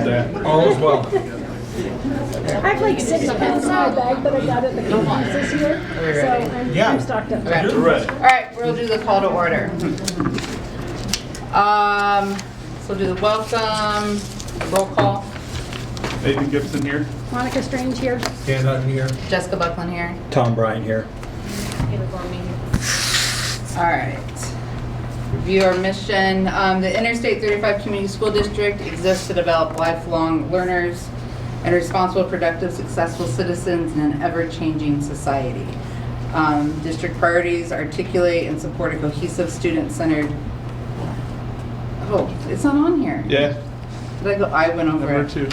that. All is well. I have like 6 pens in my bag, but I got it at the conference this year, so I'm stocked up. Okay. You're ready. All right, we'll do the call to order. So we'll do the welcome, roll call. Nathan Gibson here. Monica Strange here. Stand on here. Jessica Buckland here. Tom Bryan here. All right. Review our mission. The Interstate 35 Community School District exists to develop lifelong learners and responsible, productive, successful citizens in an ever-changing society. District priorities articulate and support a cohesive, student-centered. Oh, it's not on here. Yeah, Did I go? I went over number it. 2.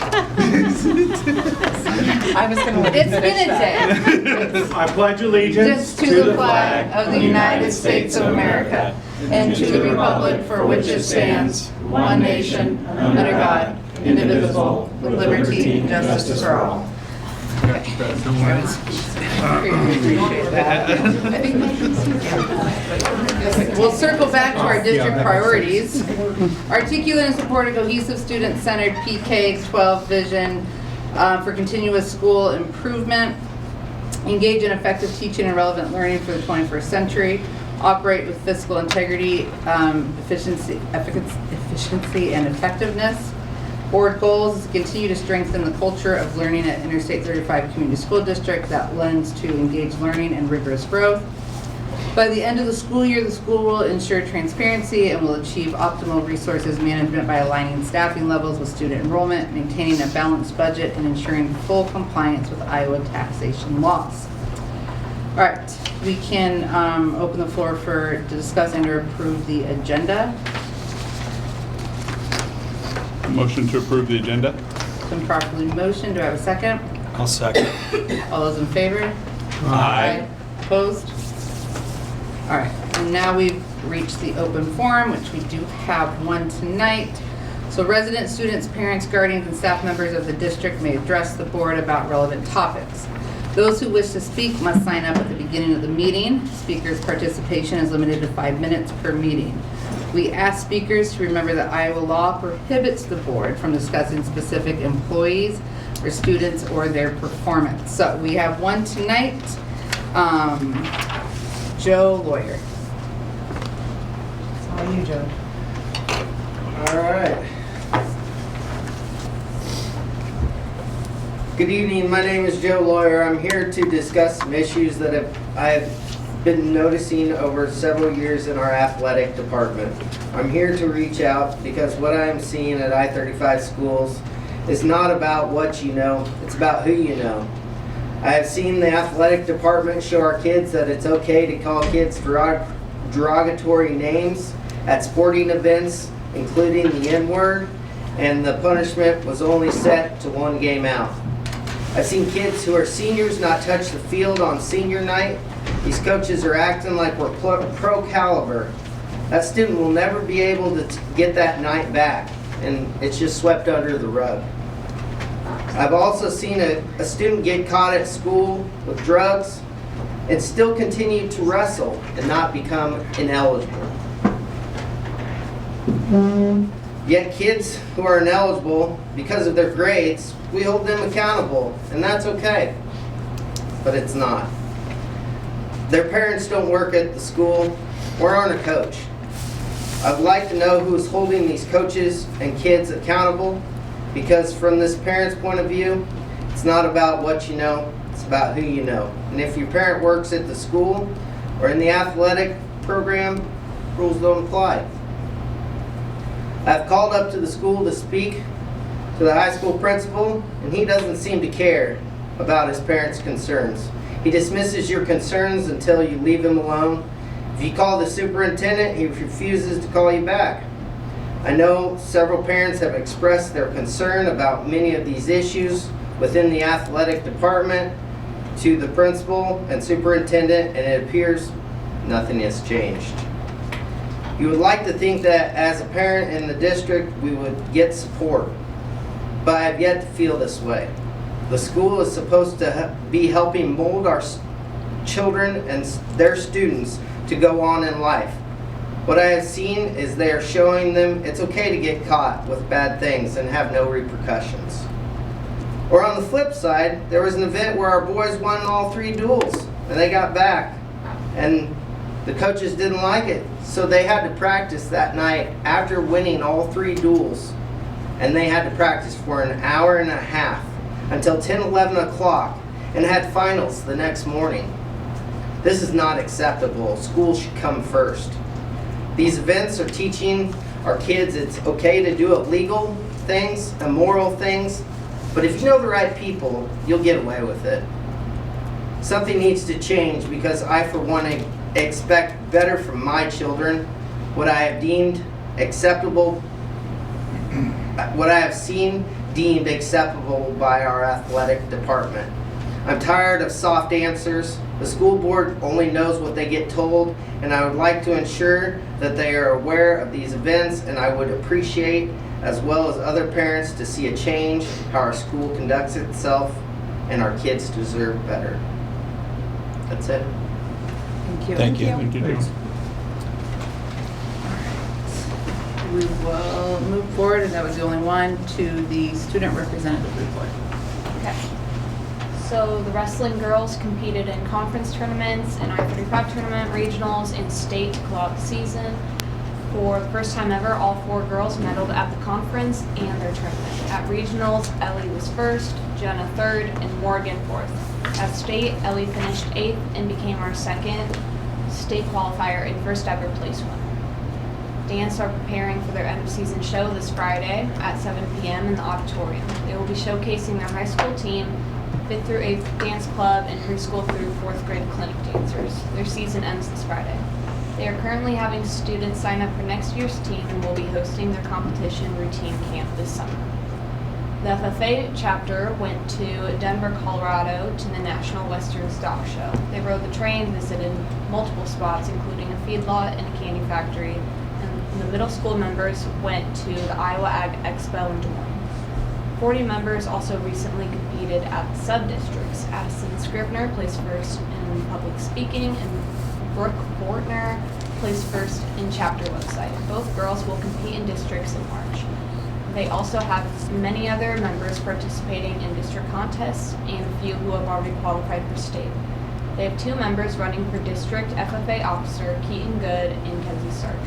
I was going to let you It's finish that. Benedict. I pledge allegiance Just to the flag of the United States of America and to the republic for which it stands, one nation, under God, indivisible, with liberty and justice for all. We'll circle back to our district priorities. Articulate and support a cohesive, student-centered PK-12 vision for continuous school improvement. Engage in effective teaching and relevant learning for the 21st century. Operate with fiscal integrity, efficiency, and effectiveness. Board goals is to continue to strengthen the culture of learning at Interstate 35 Community School District that lends to engaged learning and rigorous growth. By the end of the school year, the school will ensure transparency and will achieve optimal resources management by aligning staffing levels with student enrollment, maintaining a balanced budget, and ensuring full compliance with Iowa taxation laws. All right, we can open the floor to discuss and or approve the agenda. Motion to approve the agenda. It's been properly motioned. Do I have a second? I'll second. All those in favor? Aye. Opposed? All right, and now we've reached the open forum, which we do have one tonight. So residents, students, parents, guardians, and staff members of the district may address the board about relevant topics. Those who wish to speak must sign up at the beginning of the meeting. Speakers' participation is limited to 5 minutes per meeting. We ask speakers to remember that Iowa law prohibits the board from discussing specific employees or students or their performance. So we have one tonight, Joe Lawyer. It's all you, Joe. All right. Good evening. My name is Joe Lawyer. I'm here to discuss some issues that I've been noticing over several years in our athletic department. I'm here to reach out because what I am seeing at I-35 schools is not about what you know, it's about who you know. I have seen the athletic department show our kids that it's okay to call kids derogatory names at sporting events, including the N-word, and the punishment was only set to 1 game out. I've seen kids who are seniors not touch the field on senior night. These coaches are acting like we're pro caliber. That student will never be able to get that night back, and it's just swept under the rug. I've also seen a student get caught at school with drugs and still continue to wrestle and not become ineligible. Yet kids who are ineligible because of their grades, we hold them accountable, and that's okay. But it's not. Their parents don't work at the school or aren't a coach. I'd like to know who's holding these coaches and kids accountable, because from this parent's point of view, it's not about what you know, it's about who you know. And if your parent works at the school or in the athletic program, rules don't apply. I've called up to the school to speak to the high school principal, and he doesn't seem to care about his parents' concerns. He dismisses your concerns until you leave him alone. If you call the superintendent, he refuses to call you back. I know several parents have expressed their concern about many of these issues within the athletic department to the principal and superintendent, and it appears nothing has changed. You would like to think that as a parent in the district, we would get support, but I have yet to feel this way. The school is supposed to be helping mold our children and their students to go on in life. What I have seen is they are showing them it's okay to get caught with bad things and have no repercussions. Or on the flip side, there was an event where our boys won all 3 duels and they got back and the coaches didn't like it. So they had to practice that night after winning all 3 duels. And they had to practice for an hour and a half until 10, 11 o'clock and had finals the next morning. This is not acceptable. School should come first. These events are teaching our kids it's okay to do illegal things, immoral things, but if you know the right people, you'll get away with it. Something needs to change because I, for one, expect better from my children. What I have deemed acceptable, what I have seen deemed acceptable by our athletic department. I'm tired of soft answers. The school board only knows what they get told, and I would like to ensure that they are aware of these events, and I would appreciate, as well as other parents, to see a change how our school conducts itself, and our kids deserve better. That's it. Thank you. Thank you. Thank you, John. We will move forward, and that was the only one, to the student representative report. Okay. So the wrestling girls competed in conference tournaments, and I-35 tournament, regionals, and state throughout the season. For the first time ever, all 4 girls medaled at the conference and their tournament. At regionals, Ellie was first, Jenna third, and Morgan fourth. At state, Ellie finished 8th and became our second state qualifier and first ever place winner. Dance are preparing for their end of season show this Friday at 7 p.m. in the auditorium. They will be showcasing their high school team, 5th through 8th dance club, and preschool through 4th grade clinic dancers. Their season ends this Friday. They are currently having students sign up for next year's team and will be hosting their competition routine camp this summer. The FFA chapter went to Denver, Colorado to the National Western Stock Show. They rode the train, visited multiple spots, including a feedlot and a candy factory, and the middle school members went to the Iowa Ag Expo in Des Moines. 40 members also recently competed at sub-districts. Addison Scribner placed first in public speaking, and Brooke Fortner placed first in chapter website. Both girls will compete in districts in March. They also have many other members participating in district contests and a few who have already qualified for state. They have 2 members running for district FFA officer, Keaton Good and Kenzie Stark.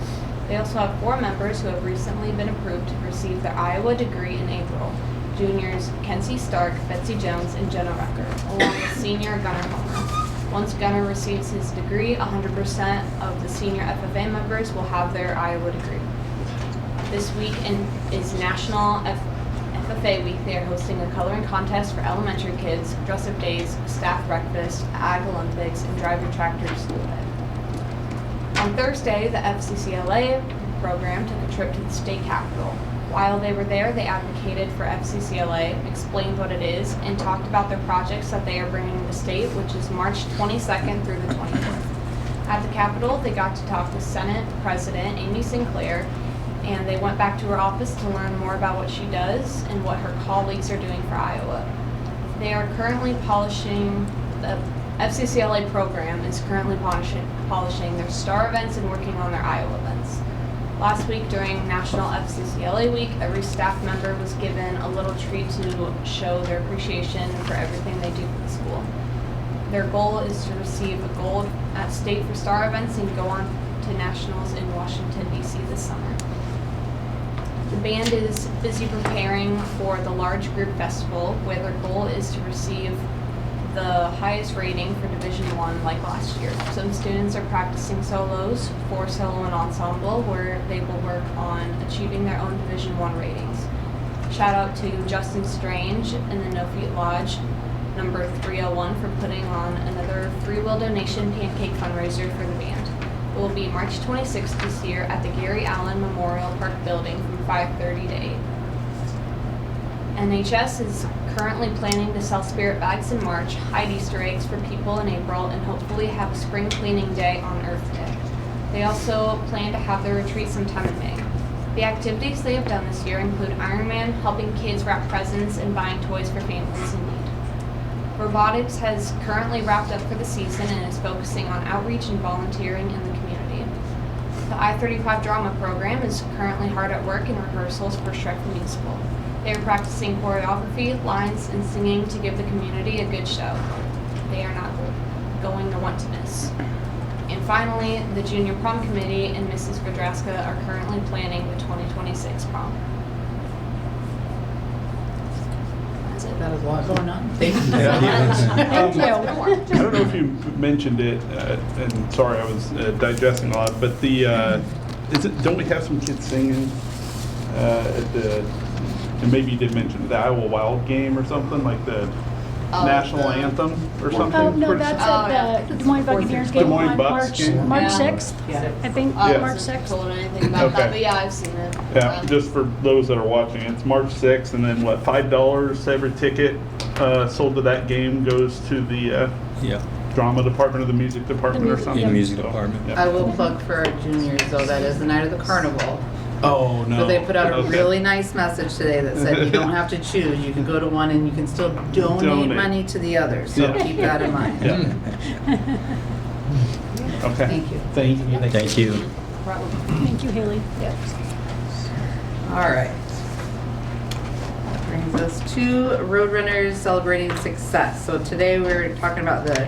They also have 4 members who have recently been approved to receive their Iowa degree in April. Juniors Kenzie Stark, Betsy Jones, and Jenna Rucker, along with senior Gunnar Homer. Once Gunnar receives his degree, 100% of the senior FFA members will have their Iowa degree. This week is National FFA Week. They are hosting a coloring contest for elementary kids, dress-up days, staff breakfast, Ag Olympics, and Drive Your Tractor to School Day. On Thursday, the FCCLA program took a trip to the state capitol. While they were there, they advocated for FCCLA, explained what it is, and talked about their projects that they are bringing to the state, which is March 22nd through the 24th. At the Capitol, they got to talk with Senate President Amy Sinclair, and they went back to her office to learn more about what she does and what her colleagues are doing for Iowa. They are currently polishing, the FCCLA program is currently polishing their star events and working on their Iowa events. Last week during National FCCLA Week, every staff member was given a little treat to show their appreciation for everything they do for the school. Their goal is to receive a gold at state for star events and go on to nationals in Washington, D.C. this summer. The band is busy preparing for the large group festival, where their goal is to receive the highest rating for Division I like last year. Some students are practicing solos for solo and ensemble, where they will work on achieving their own Division I ratings. Shout out to Justin Strange and the No Feet Lodge, number 301, for putting on another free will donation pancake fundraiser for the band. It will be March 26th this year at the Gary Allen Memorial Park building from 5:30 to 8. NHS is currently planning to sell spirit bags in March, hide Easter eggs for people in April, and hopefully have a spring cleaning day on Earth Day. They also plan to have their retreat sometime in May. The activities they have done this year include Ironman, helping kids wrap presents, and buying toys for families in need. Robotics has currently wrapped up for the season and is focusing on outreach and volunteering in the community. The I-35 drama program is currently hard at work in rehearsals for Shrek the Musical. They are practicing choreography, lines, and singing to give the community a good show. They are not going to want to miss. And finally, the junior prom committee and Mrs. Vidraska are currently planning the 2026 prom. That's it. That is a lot going on. Thank you so Yeah. much. Thank you. I don't know if you mentioned it, and sorry, I was digesting a lot, but don't we have some kids singing at and maybe you did mention the Iowa Wild game or something, like the national anthem or something? Oh, no, that's at the Des Moines Buccaneers game Des Moines on Bucks game? March Yeah. 6th, Yeah. I think, Yeah. March I 6th. told her anything about Okay. that, but yeah, I've seen it. Yeah, just for those that are watching, it's March 6th, and then what, $5 every ticket sold to that game goes to the Yeah, drama department or the music department or something? in music So, department. yeah. I will plug for our juniors, though, that is the night of the carnival. Oh, no. But they put out a Okay. really nice message today that said you don't have to choose. You can go to one and you can still donate Donate. money to the other. So Yeah. keep that in mind. Yeah. Okay. Thank you. Thank you. Thank you, Haley. All right. That brings us to Roadrunners Celebrating Success. So today we're talking about the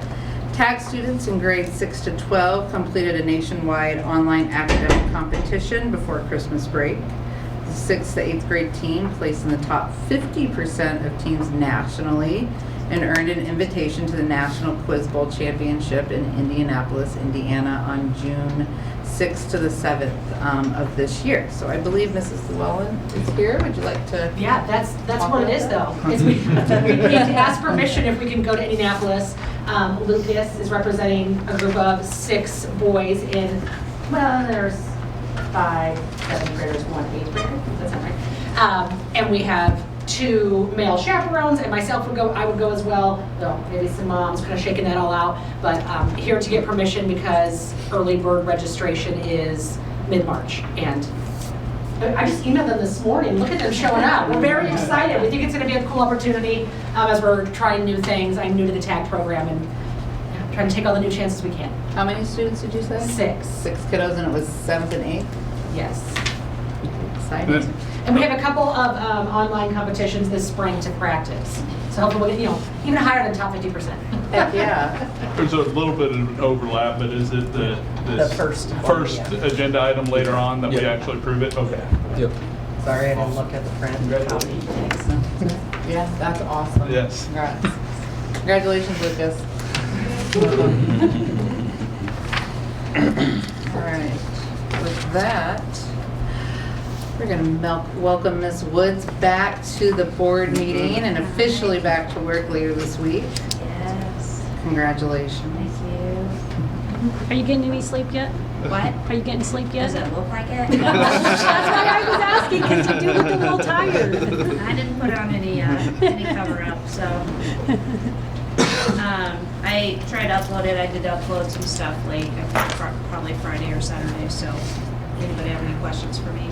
TAG students in grades 6 to 12 completed a nationwide online academic competition before Christmas break. The 6th to 8th grade team placed in the top 50% of teams nationally and earned an invitation to the National Quiz Bowl Championship in Indianapolis, Indiana on June 6th to the 7th of this year. So I believe Mrs. Llewellyn is here. Would you like to? Yeah, that's what it is though. Is we need to ask permission if we can go to Indianapolis. Lucas is representing a group of 6 boys in, well, there's 5 7th graders, 1 8th grader. That's not right. And we have 2 male chaperones, and myself I would go as well, though maybe some moms kind of shaking that all out, but here to get permission because early bird registration is mid-March, and I just emailed them this morning, look at them showing up, we're very excited, we think it's going to be a cool opportunity as we're trying new things. I'm new to the TAG program and trying to take all the new chances we can. How many students did you say? 6, 6 kiddos, and it was 7th and 8th? yes. Exciting. And we have a couple of online competitions this spring to practice. So hopefully we'll get, even higher than top 50%. Heck, yeah. There's a little bit of an overlap, but is it the first one, first yeah. agenda item later on that we Yeah. actually approve it? Okay. Yep. Sorry, I didn't look at the print. Yes, that's awesome. Yes. Congrats. Congratulations, Lucas. All right. With that, we're going to welcome Ms. Woods back to the board meeting and officially back to work later this week. Yes, Congratulations. thank you. Are you getting any sleep yet? What? Are you getting sleep yet? Does it look like it? That's why I was asking, because you do look a little tired. I didn't put on any cover up, so. I tried to upload it. I did upload some stuff late, I think probably Friday or Saturday, so anybody have any questions for me?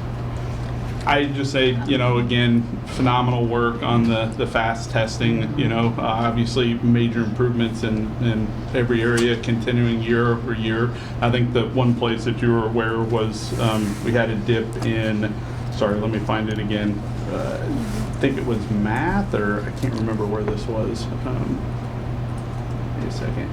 I just say, again, phenomenal work on the fast testing, obviously major improvements in every area continuing year over year. I think the one place that you were aware was we had a dip in, sorry, let me find it again. I think it was math, or I can't remember where this was. Wait a second.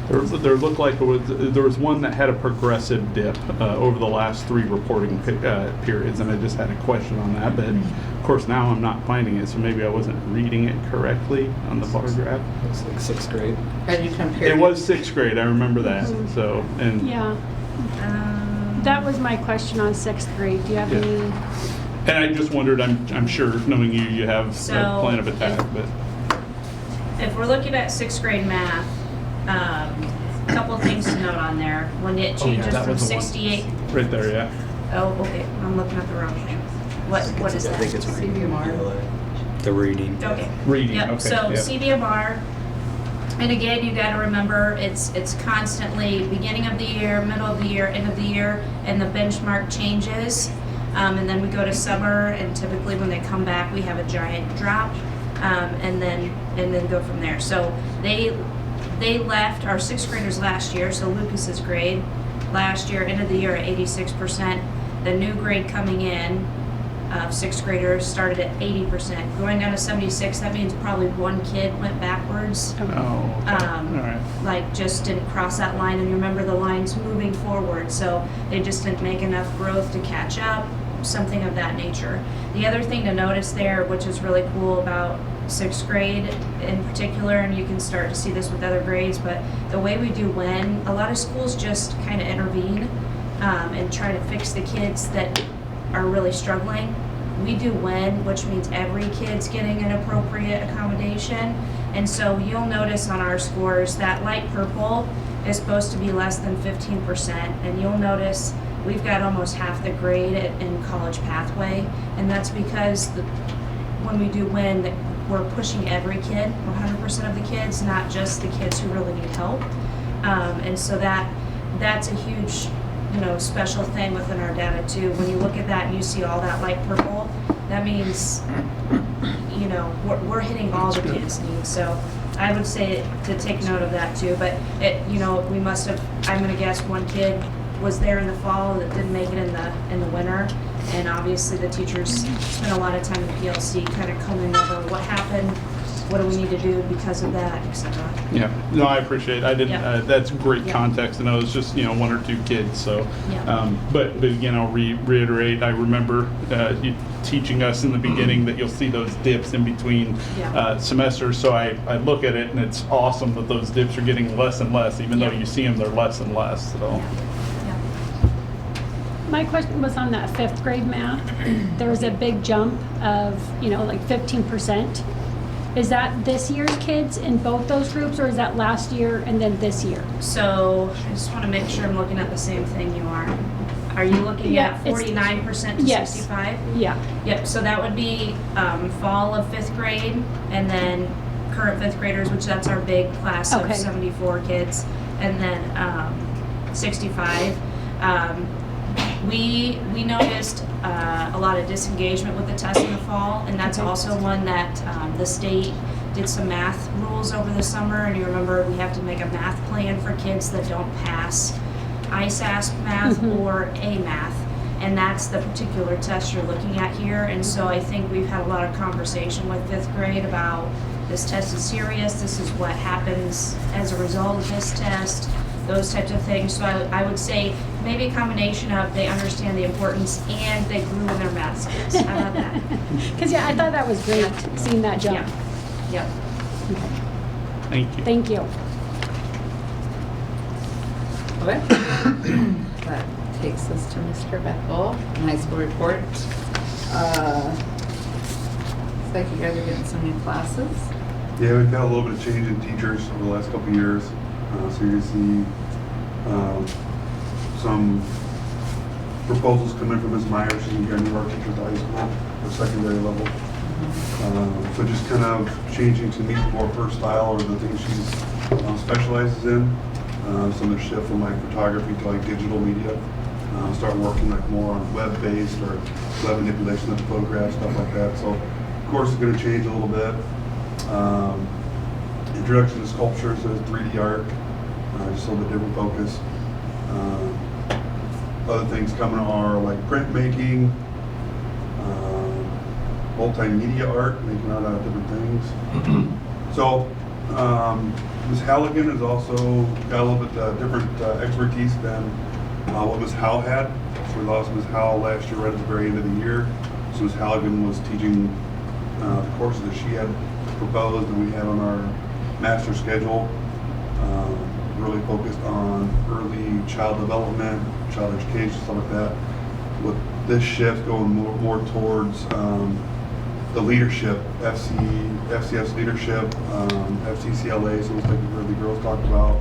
There looked like there was one that had a progressive dip over the last 3 reporting periods, and I just had a question on that. But of course now I'm not finding it, so maybe I wasn't reading it correctly on the bar graph. Looks like 6th grade. Had you compared? It was 6th grade. I remember that. So and Yeah, that was my question on 6th grade. Do you have Yeah. any? and I just wondered. I'm sure knowing you have a So, plan of attack, but If we're looking at 6th grade math, a couple of things to note on there. When it changes that from was the one. 68, right there, yeah. oh, okay, I'm looking at the wrong thing. What is I that? think it's CBMR. the reading. Okay. Reading. Yep, Okay. so yeah. CBMR, and again, you gotta remember, it's constantly beginning of the year, middle of the year, end of the year, and the benchmark changes. And then we go to summer, and typically when they come back, we have a giant drop. and then go from there. So they left our 6th graders last year, so Lucas's grade last year, end of the year at 86%. The new grade coming in of 6th graders started at 80%. Going down to 76, that means probably one kid went backwards. Oh, okay. All right. Like just didn't cross that line, and you remember the line's moving forward, so they just didn't make enough growth to catch up, something of that nature. The other thing to notice there, which is really cool about 6th grade in particular, and you can start to see this with other grades, but the way we do WIN, a lot of schools just kind of intervene and try to fix the kids that are really struggling. We do WIN, which means every kid's getting an appropriate accommodation. And so you'll notice on our scores that light purple is supposed to be less than 15%. And you'll notice we've got almost half the grade in College Pathway. And that's because when we do WIN, we're pushing every kid, 100% of the kids, not just the kids who really need help. And so that's a huge, special thing within our data too. When you look at that and you see all that light purple, that means, we're hitting all the kids' needs. So I would say to take note of that too. But we must have, I'm gonna guess one kid was there in the fall that didn't make it in the winter. And obviously the teachers spent a lot of time in PLC kind of combing over what happened, what do we need to do because of that, etc. Yeah, no, I appreciate it. I didn't, Yeah. that's great Yeah. context, and it was just, 1 or 2 kids, so. Yeah. But again, I'll reiterate, I remember you teaching us in the beginning that you'll see those dips in between Yeah. semesters, so I look at it and it's awesome that those dips are getting less and less, even though Yeah. you see them, they're less and less, so. My question was on that 5th grade math. There was a big jump of, like 15%. Is that this year's kids in both those groups, or is that last year and then this year? So I just want to make sure I'm looking at the same thing you are. Are you looking Yeah, at it's- 49% to yes. 65? Yeah. Yep, so that would be fall of 5th grade, and then current 5th graders, which that's our big class Okay. of 74 kids, and then 65. We noticed a lot of disengagement with the test in the fall, and that's Okay. also one that the state did some math rules over the summer, and you remember we have to make a math plan for kids that don't pass ISASP math or A math, and that's the particular test you're looking at here. And so I think we've had a lot of conversation with 5th grade about this test is serious, this is what happens as a result of this test, those types of things. So I would say maybe a combination of they understand the importance and they grew in their math skills. How about that? Because, I thought that was great, seeing that jump. Yep. Thank you. Thank you. Okay. That takes us to Mr. Bethel, high school report. Looks like you guys are getting some new classes. Yeah, we've got a little bit of change in teachers over the last couple of years. So you're gonna see some proposals come in from Ms. Meyer. She's gonna be our new art teacher at the high school, or secondary level. So just kind of changing to meet more of her style or the things she specializes in. Some of the shift from like photography to like digital media. Start working like more on web-based or web manipulation of photographs, stuff like that. So of course it's going to change a little bit. Introduction to sculpture, so 3D art, just a little bit different focus. Other things coming are like printmaking, multimedia art, making out of different things. So Ms. Halligan has also got a little bit different expertise than what Ms. Howe had. So we lost Ms. Howe last year right at the very end of the year. So Ms. Halligan was teaching the courses that she had proposed and we had on our master schedule. Really focused on early child development, child education, stuff like that. With this shift going more towards the leadership, FCS leadership, FCCLA, so it's like you've heard the girls talk about.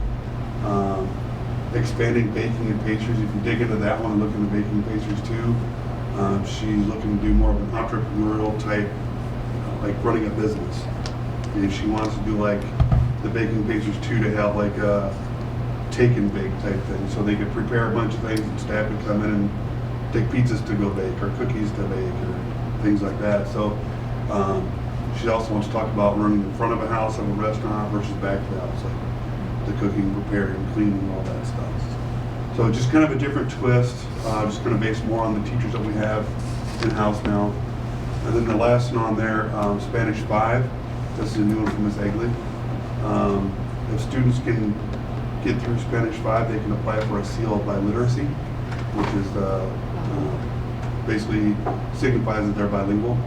Expanding baking and pastries. If you dig into that one and look into baking and pastries too, she's looking to do more of an entrepreneurial type, like running a business. And if she wants to do like the baking pastries too, to have like a take and bake type thing, so they could prepare a bunch of things and staff would come in and take pizzas to go bake or cookies to bake or things like that. So She also wants to talk about running in front of a house of a restaurant versus back of the house, like the cooking, preparing, cleaning, all that stuff. So just kind of a different twist, just kind of based more on the teachers that we have in-house now. And then the last one on there, Spanish 5. This is a new one from Ms. Egley. If students can get through Spanish 5, they can apply for a seal of biliteracy, which is basically signifies that they're bilingual.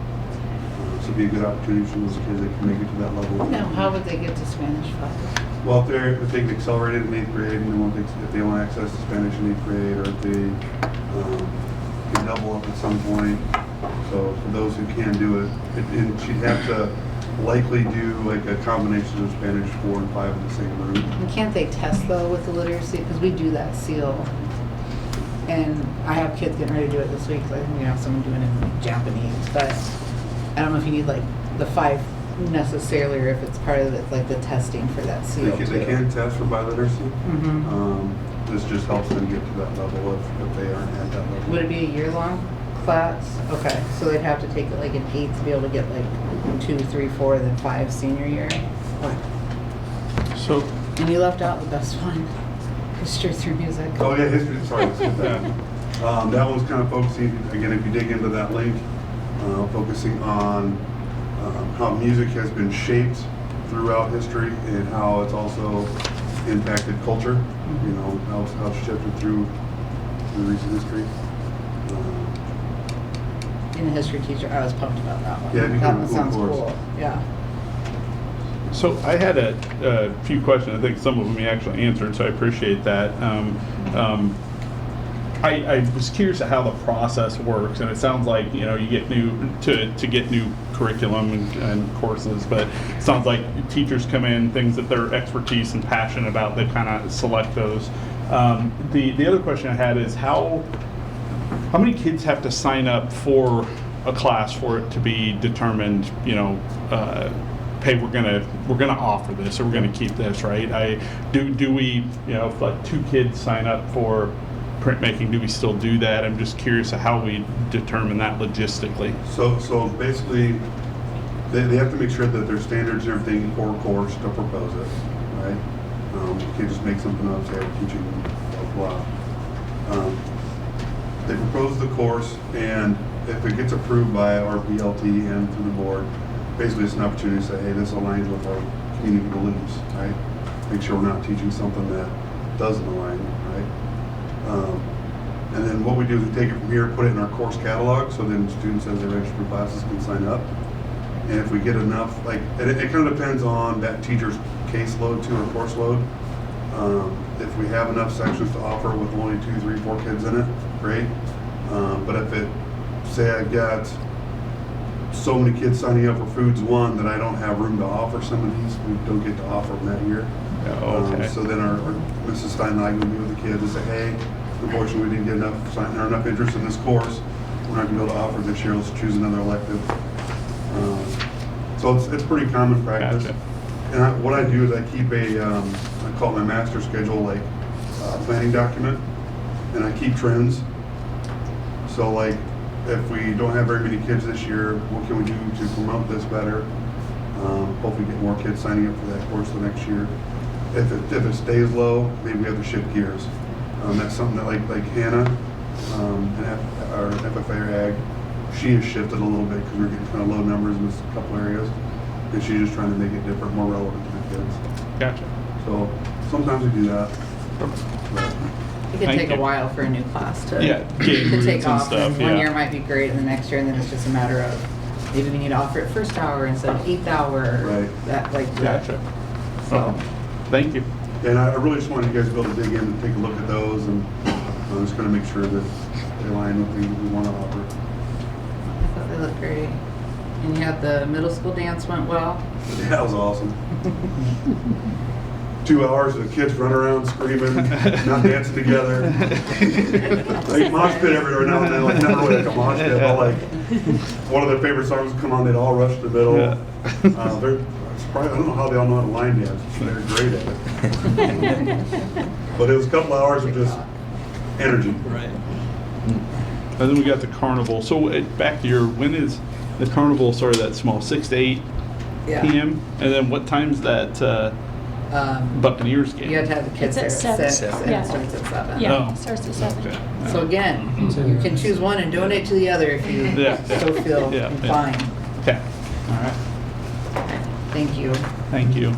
So it'd be a good opportunity for those kids that can make it to that level. Now, how would they get to Spanish 5? Well, if they can accelerate it in 8th grade, and if they want access to Spanish in 8th grade, or if they can double up at some point. So for those who can do it, and she'd have to likely do like a combination of Spanish 4 and 5 in the same room. And can't they test though with the literacy? Because we do that seal. And I have kids getting ready to do it this week, so I think we have someone doing it in Japanese. But I don't know if you need like the 5 necessarily, or if it's part of it, like the testing for that seal too. They can test for biliteracy. Mm-hmm. This just helps them get to that level if they aren't at that level. Would it be a year-long class? Okay, so they'd have to take it like in 8 to be able to get like 2, 3, 4, then 5 senior year. So, And you left out the best one, history through music. Oh yeah, history, sorry, let's get that. That one's kind of focusing, again, if you dig into that link, focusing on how music has been shaped throughout history and how it's also impacted culture, you know, how it's shifted through recent history. Being a history teacher, I was pumped about that one. Yeah, it'd be That kind one of a sounds cool course. cool, yeah. so I had a few questions. I think some of them you actually answered, so I appreciate that. I was curious at how the process works, and it sounds like, you know, you get to get new curriculum and courses, but it sounds like teachers come in, things that they're expertise and passionate about, they kind of select those. The other question I had is how many kids have to sign up for a class for it to be determined, you know, hey, we're gonna offer this, or we're gonna keep this, right? Do we, you know, if like 2 kids sign up for printmaking, do we still do that? I'm just curious of how we determine that logistically. So basically, they have to make sure that there's standards and everything for a course to propose it, right? You can't just make something up, say, we're teaching blah, blah. They propose the course, and if it gets approved by our BLT and through the board, basically it's an opportunity to say, hey, this aligns with our community beliefs, right? Make sure we're not teaching something that doesn't align, right? And then what we do is we take it from here, put it in our course catalog, so then students as they register for classes can sign up. And if we get enough, like, it kind of depends on that teacher's caseload too, or course load. If we have enough sections to offer with only 2, 3, 4 kids in it, great. But if it, say I've got so many kids signing up for Foods 1 that I don't have room to offer some of these, we don't get to offer them that year. Okay. So then our Mrs. Steinlein would meet with the kids and say, hey, unfortunately we didn't get enough interest in this course. We're not going to be able to offer this year. Let's choose another elective. So it's pretty common practice. Gotcha. And what I do is I keep I call it my master schedule, like planning document, and I keep trends. So like, if we don't have very many kids this year, what can we do to promote this better? Hopefully get more kids signing up for that course the next year. If it stays low, maybe we have to shift gears. That's something that like Hannah, our FFA or Ag, she has shifted a little bit because we're getting kind of low numbers in a couple areas. And she's just trying to make it different, more relevant to the kids. Gotcha. So sometimes we do that. It can Thank take you. a while for a new class to, Yeah, gain to roots take and off. stuff, And one yeah. year might be great, and the next year, and then it's just a matter of maybe we need to offer it first hour instead of 8th hour. Right. That like Gotcha. So Okay. Thank you. And I really just wanted you guys to be able to dig in and take a look at those, and just kind of make sure that they align with what we want to offer. I thought they looked great. And you had the middle school dance went well. Yeah, that was awesome. 2 hours of kids running around screaming, not dancing together. Like mosh pit everywhere now and then, like not really like a mosh pit, but like one of their favorite songs would come on, they'd all rush to the middle. Yeah. I don't know how they all know how to line dance. They're great at it. But it was a couple hours of just energy. Right. And then we got the carnival. So back to when is the carnival sort of that small, 6 to 8 Yeah. p.m. And then what time's that Buccaneers game? You have to have the kids It's there at at 6, seven. and Yeah. it starts at 7. Yeah, Oh. it starts at 7. Okay. So again, you can choose one and donate to the other if you Yeah, so yeah. feel Yeah, yeah. inclined. Okay. All right. Thank you. Thank you.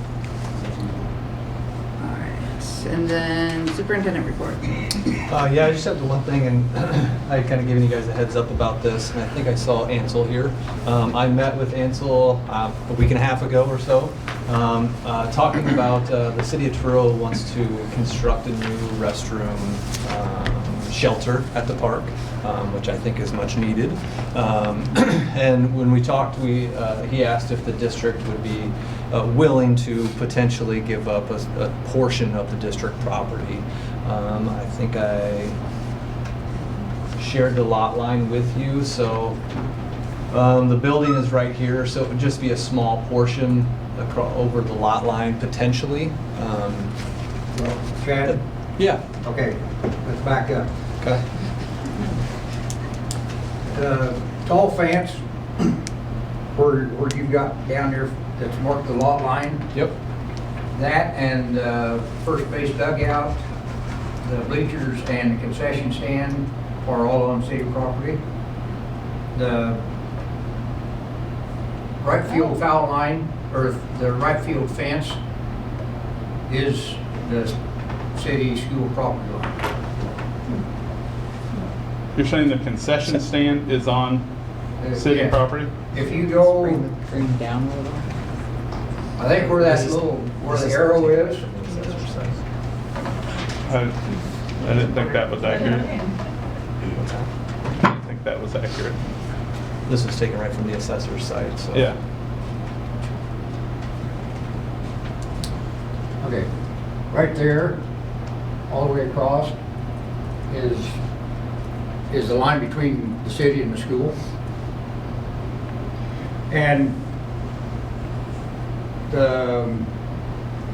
All right, and then superintendent report. Yeah, I just have the one thing, and I kind of given you guys a heads up about this, and I think I saw Ansel here. I met with Ansel a week and a half ago or so, talking about the city of Truro wants to construct a new restroom shelter at the park, which I think is much needed. And when we talked, he asked if the district would be willing to potentially give up a portion of the district property. I think I shared the lot line with you, so the building is right here, so it would just be a small portion over the lot line potentially. Well, Chad, Yeah. okay, let's back up. Okay. The tall fence where you got down there that's marked the lot line, Yep. that and first base dugout, the bleachers and the concession stand are all on city property. The right field foul line, or the right field fence is the city school property line. You're saying the concession stand is on city Yeah. property? If you go, Bring them down a little. I think where that little, where the arrow is, I didn't think that was accurate. I didn't think that was accurate. This was taken right from the assessor's site, so. Yeah. okay, right there, all the way across is the line between the city and the school. And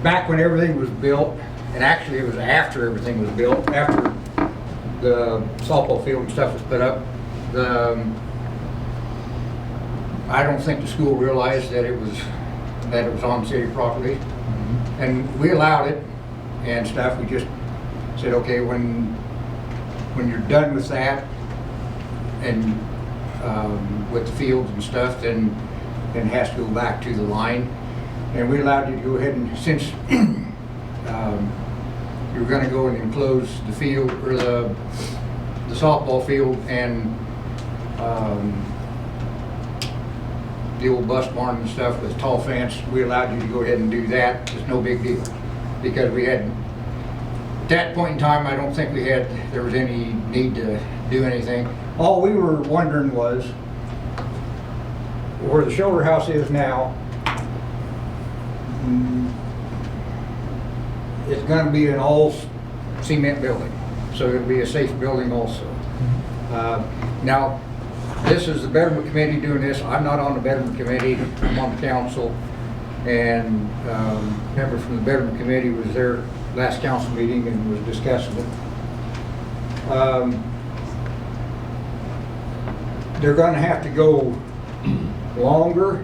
back when everything was built, and actually it was after everything was built, after the softball field and stuff was put up, I don't think the school realized that it was on city property. And we allowed it and stuff. We just said, okay, when you're done with that and with the fields and stuff, then it has to go back to the line. And we allowed you to go ahead and, since you were going to go and enclose the field or the softball field and the old bus barn and stuff with tall fence, we allowed you to go ahead and do that. It's no big deal. Because we had, at that point in time, I don't think there was any need to do anything. All we were wondering was, where the shoulder house is now, it's gonna be an all cement building. So it'll be a safe building also. Now, this is the Betterment Committee doing this. I'm not on the Betterment Committee, I'm on the council. And a member from the Betterment Committee was there last council meeting and was discussing it. They're gonna have to go longer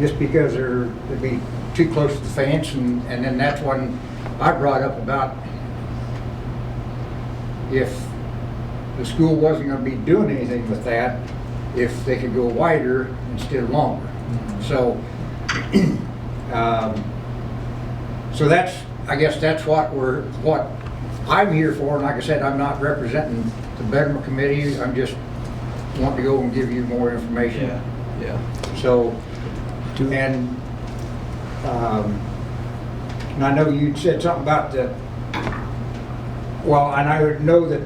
just because they'd be too close to the fence, and then that's when I brought up about if the school wasn't gonna be doing anything with that, if they could go wider instead of longer. So, so that's, I guess that's what I'm here for, and like I said, I'm not representing the Betterment Committee, I'm just wanting to go and give you more information. Yeah, yeah. So, and I know you said something about well, and I know that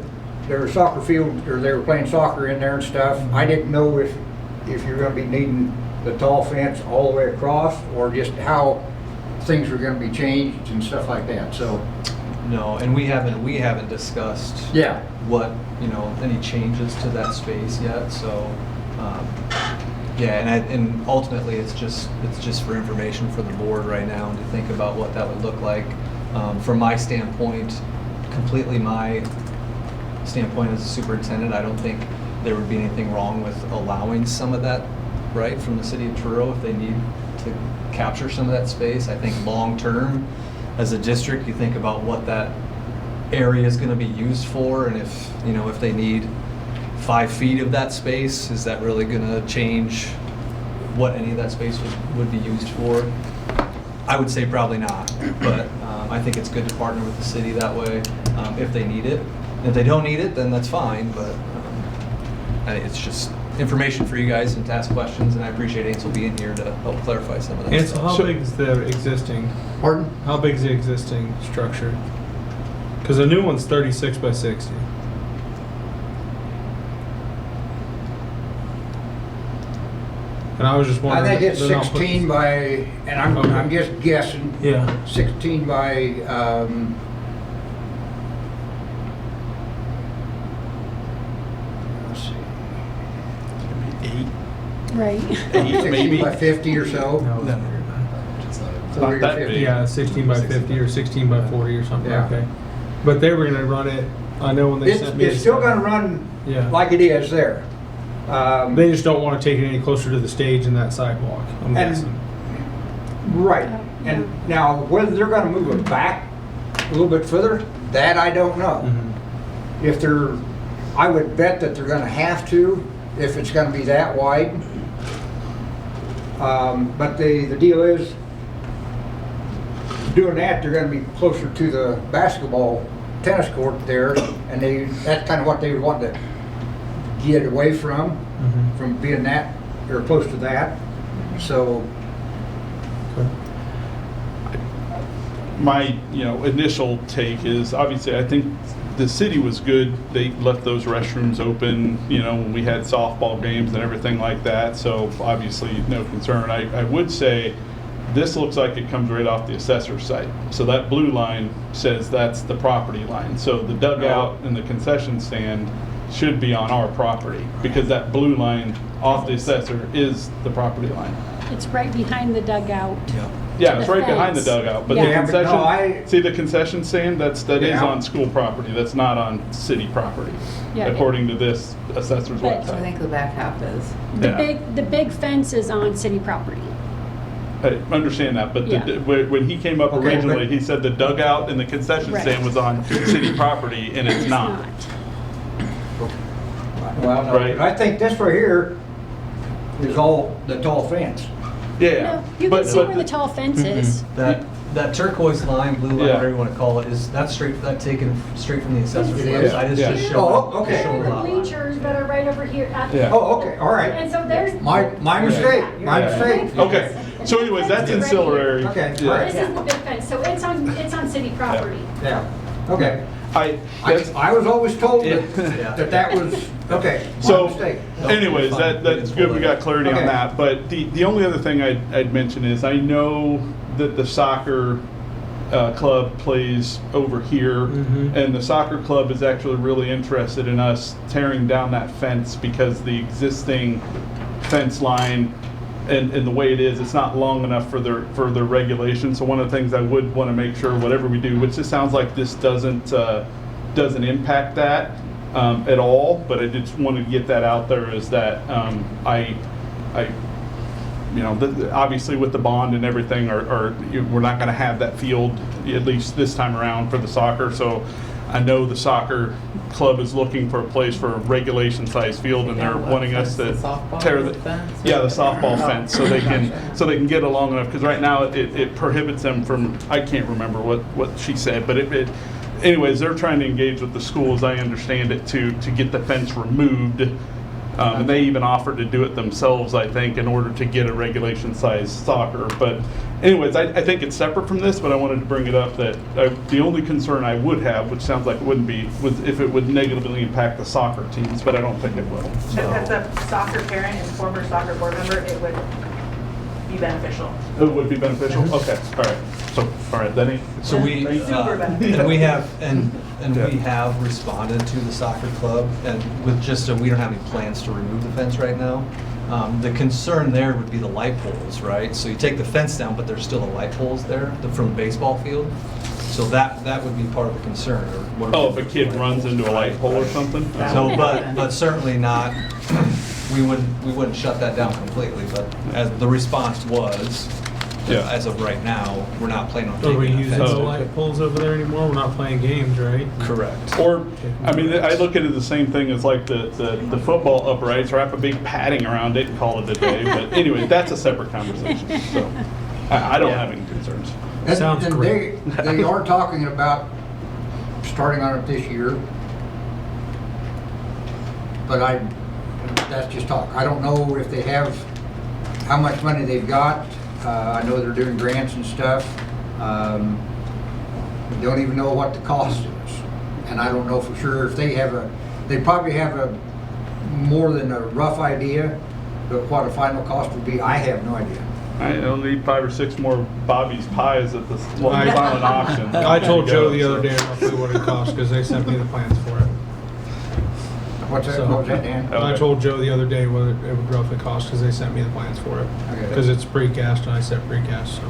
there were soccer field, or they were playing soccer in there and stuff. I didn't know if you're gonna be needing the tall fence all the way across, or just how things were gonna be changed and stuff like that, so. No, and we haven't discussed Yeah. what, any changes to that space yet, so, yeah, and ultimately, it's just for information for the board right now, and to think about what that would look like. From my standpoint, completely my standpoint as a superintendent, I don't think there would be anything wrong with allowing some of that, right, from the city of Truro if they need to capture some of that space. I think long-term, as a district, you think about what that area is gonna be used for, and if, you know, if they need 5 feet of that space, is that really gonna change what any of that space would be used for? I would say probably not, but I think it's good to partner with the city that way if they need it. If they don't need it, then that's fine, but it's just information for you guys and to ask questions, and I appreciate Ansel being here to help clarify some of that Ansel, stuff. how big is the existing? Pardon? How big is the existing structure? Because the new one's 36 by 60. And I was just I wondering. think it's they're not 16 by, and I'm just guessing, Yeah. 16 by, let's see, Right. 16 maybe. by 50 or so. No. It's not that big. Yeah, 16 by 50 or 16 by 40 or something. Yeah. Okay. But they were gonna run it. I know when they It's, sent me. it's still gonna run Yeah. like it is there. They just don't want to take it any closer to the stage and that sidewalk. I'm And- guessing. Right, and now whether they're gonna move it back a little bit further, that I don't know. Mhm. If they're, I would bet that they're gonna have to, if it's gonna be that wide. But the deal is, doing that, they're gonna be closer to the basketball tennis court there, and that's kind of what they would want to get away from being that, or close to that. So, My, initial take is, obviously, I think the city was good. They left those restrooms open, when we had softball games and everything like that. So obviously, no concern. I would say this looks like it comes right off the assessor's site. So that blue line says that's the property line. So the dugout and the concession stand should be on our property because that blue line off the assessor is the property line. It's right behind the dugout. Yeah, To it's the right behind the fence. dugout, but Yeah. the Yeah, but concession, no, see the concession stand, that is Yeah. on school property, that's not on city property, Yeah. according to this assessor's But- So I website. think the back half is. Yeah. The big fence is on city property. I understand that, but Yeah. when he came up Okay, originally, but- he said the dugout and the concession Right. stand was on city property, and it's not. well, no, Right. I think this right here is all the tall fence. Yeah, No, you can but, see where the tall fence is. That turquoise line, blue line, Yeah. whatever you want to call it, that's taken straight from the assessor's It is? website. It's Yeah. just Oh, showing. okay. just showing There are lot the line. bleachers that are right over here at Yeah. Oh, okay, all right. And so there's. My mistake, my Yeah. mistake. Okay, so anyways, that's Right here. ancillary. Okay, Yeah. all right. This is the big fence, so it's on city property. Yeah, okay. That's, I was always told Yeah. that was, okay, my So, mistake. anyways, that's good, we got clarity on Okay. that, but the only other thing I'd mention is, I know that the soccer club plays over here, and the soccer club is actually really interested in us tearing down that fence, because the existing fence line and the way it is, it's not long enough for their regulation. So one of the things I would want to make sure, whatever we do, which it sounds like this doesn't impact that at all, but I just wanted to get that out there, is that obviously with the bond and everything, we're not going to have that field, at least this time around, for the soccer. So I know the soccer club is looking for a place for a regulation size field, and they're wanting us to tear the softball fence, so they can get a long enough, because right now it prohibits them from, I can't remember what she said, but anyways, they're trying to engage with the school, as I understand it, to get the fence removed. And they even offered to do it themselves, I think, in order to get a regulation size soccer. But anyways, I think it's separate from this, but I wanted to bring it up that the only concern I would have, which sounds like it wouldn't be, was if it would negatively impact the soccer teams, but I don't think it will. As a soccer parent and former soccer board member, it would be beneficial. It would be beneficial? Okay, all right. So, all right, Denny? So we, Super beneficial. and we have, and Yeah. we have responded to the soccer club, and with just, we don't have any plans to remove the fence right now. The concern there would be the light poles, right? So you take the fence down, but there's still the light poles there from the baseball field. So that would be part of the concern. Or what Oh, if a kid runs into a light pole or something? So, but certainly not, we wouldn't shut that down completely, but as the response was, Yeah. as of right now, we're not planning on Are we taking using the offense. light poles over there anymore? We're not playing games, right? Correct. Or, I mean, I look at it the same thing as like the football uprights, wrap a big padding around it and call it a day. But anyway, that's a separate conversation. So I don't have any concerns. And- Sounds and great. They are talking about starting on it this year. But that's just talk. I don't know if they have, how much money they've got. I know they're doing grants and stuff. We don't even know what the cost is. And I don't know for sure if they probably have a more than a rough idea, but what a final cost would be, I have no idea. I don't need 5 or 6 more Bobby's pies at the I- silent auction. I told Joe the So- other day roughly what it cost because they sent me the plans for it. What's that, So- what was that, Dan? Okay. I told Joe the other day what it would roughly cost because they sent me the plans for it. Okay. Because it's precast and I said precast, so.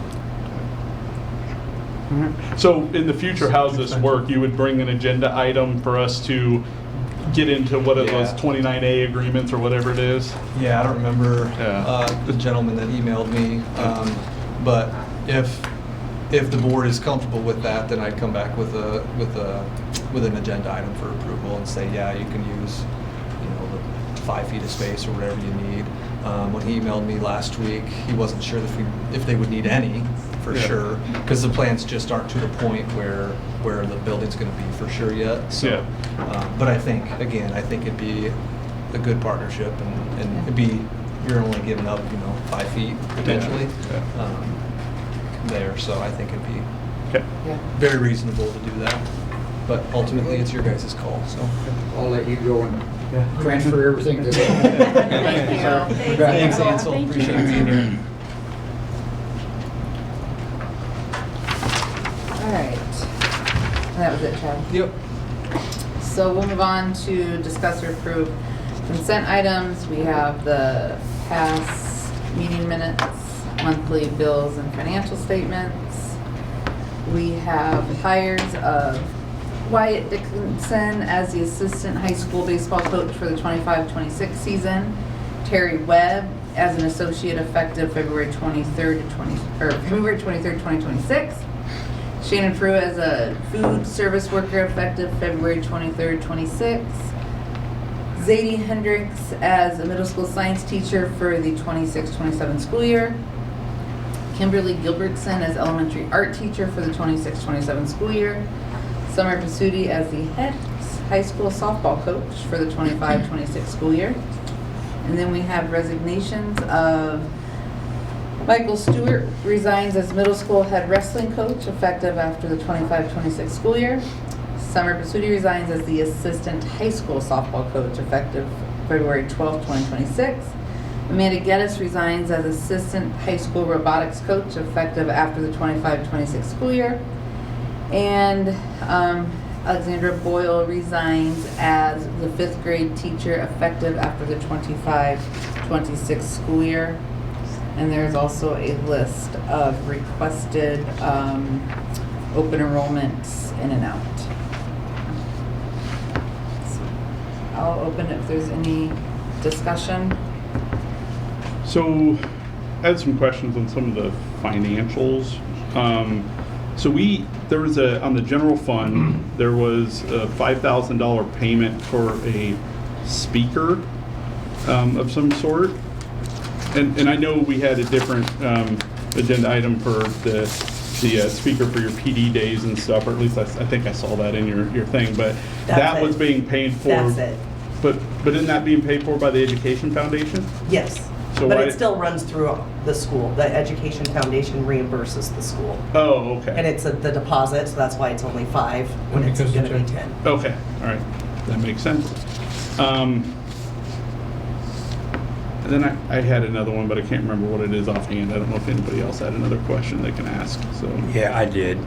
So in the future, how's this work? You would bring an agenda item for us to get into what are those Yeah. 29A agreements or whatever it is? Yeah, I don't remember Yeah. the gentleman that emailed me, but if the board is comfortable with that, then I'd come back with an agenda item for approval and say, yeah, you can use, the 5 feet of space or whatever you need. When he emailed me last week, he wasn't sure if they would need any, for Yeah. sure, because the plans just aren't to the point where the building's going to be for sure yet. So, Yeah. but I think it'd be a good partnership, and it'd be, you're only giving up 5 feet potentially Yeah. there. So I think it'd be Okay. Yeah. very reasonable to do that. But ultimately, it's your guys' call. So I'll let you go and transfer everything to them. Thank you. thanks, Ansel. Thank you. Appreciate you being here. All right. That was it, Chad. Yep. So we'll move on to discuss or approve consent items. We have the past meeting minutes, monthly bills and financial statements. We have hires of Wyatt Dickinson as the assistant high school baseball coach for the 25-26 season. Terry Webb as an associate effective February 23rd, 2026. Shannon Frew as a food service worker effective February 23rd, 26. Zadie Hendricks as a middle school science teacher for the 26-27 school year. Kimberly Gilbertson as elementary art teacher for the 26-27 school year. Summer Pasuti as the head high school softball coach for the 25-26 school year. And then we have resignations of Michael Stewart resigns as middle school head wrestling coach effective after the 25-26 school year. Summer Pasuti resigns as the assistant high school softball coach effective February 12, 2026. Amanda Geddes resigns as assistant high school robotics coach effective after the 25-26 school year. And Alexandra Boyle resigns as the 5th grade teacher effective after the 25-26 school year. And there's also a list of requested open enrollments in and out. So I'll open it if there's any discussion. So I had some questions on some of the financials. There was on the general fund, there was a $5,000 payment for a speaker of some sort. And I know we had a different agenda item for the speaker for your PD days and stuff, or at least I think I saw that in your thing, but that was being paid for. That's it. But isn't that being paid for by the Education Foundation? Yes, So but why- it still runs through the school. The Education Foundation reimburses the school. Oh, okay. And it's the deposit, so that's why it's only 5 when it's Because gonna be it's a- 10. Okay, all right, that makes sense. And then I had another one, but I can't remember what it is offhand. I don't know if anybody else had another question they can ask, so. Yeah, I did.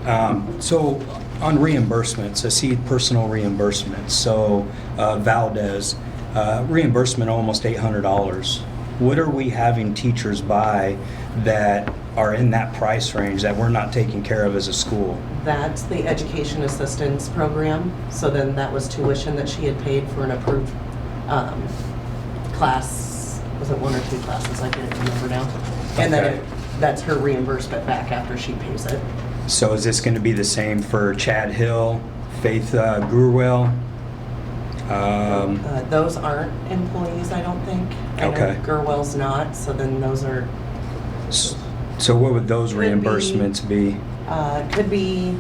So on reimbursements, I see personal reimbursements. So Valdez, reimbursement almost $800. What are we having teachers buy that are in that price range that we're not taking care of as a school? That's the education assistance program. So then that was tuition that she had paid for an approved class. Was it 1 or 2 classes? I can't remember now. And then that's her reimbursement back after she pays it. So is this going to be the same for Chad Hill, Faith Grewell? Those aren't employees, I don't think. I know Okay. Gerwell's not, so then those are, So what would those Could be- reimbursements be? could be,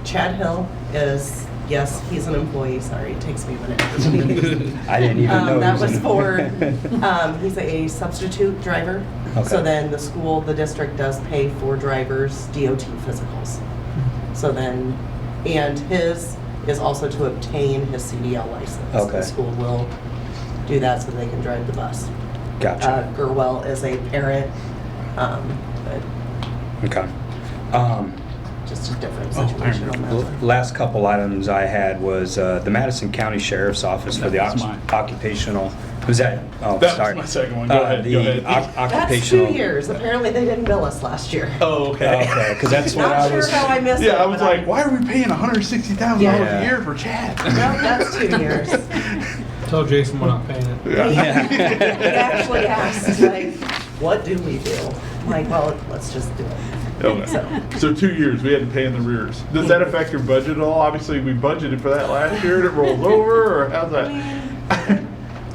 Chad Hill is, yes, he's an employee, sorry, it takes me a minute. I didn't even know. That he was in- for, he's a substitute driver. Okay. So then the school, the district does pay for drivers' DOT physicals. So then, and his is also to obtain his CDL license. Okay. The school will do that so they can drive the bus. Gotcha. Gerwell is a parent, but Okay. just a different Oh, I situation on that L- one. Last couple items I had was the Madison County Sheriff's Office for the That was mine. occupational. Was that? Oh, That was sorry. my second one. Go ahead, The go ahead. That's occupational. 2 years. Apparently they didn't bill us last year. Oh, okay. Okay, because that's what Not I sure was. how I missed it. Yeah, I was but like, why are we paying $160,000 Yeah. a year for Chad? No, that's 2 years. Tell Jason we're not paying it. He actually asked, like, what do we do? I'm like, well, let's just do it. Okay. So 2 years, we had to pay in the rears. Does that affect your budget at all? Obviously, we budgeted for that last year and it rolls over, or how's that?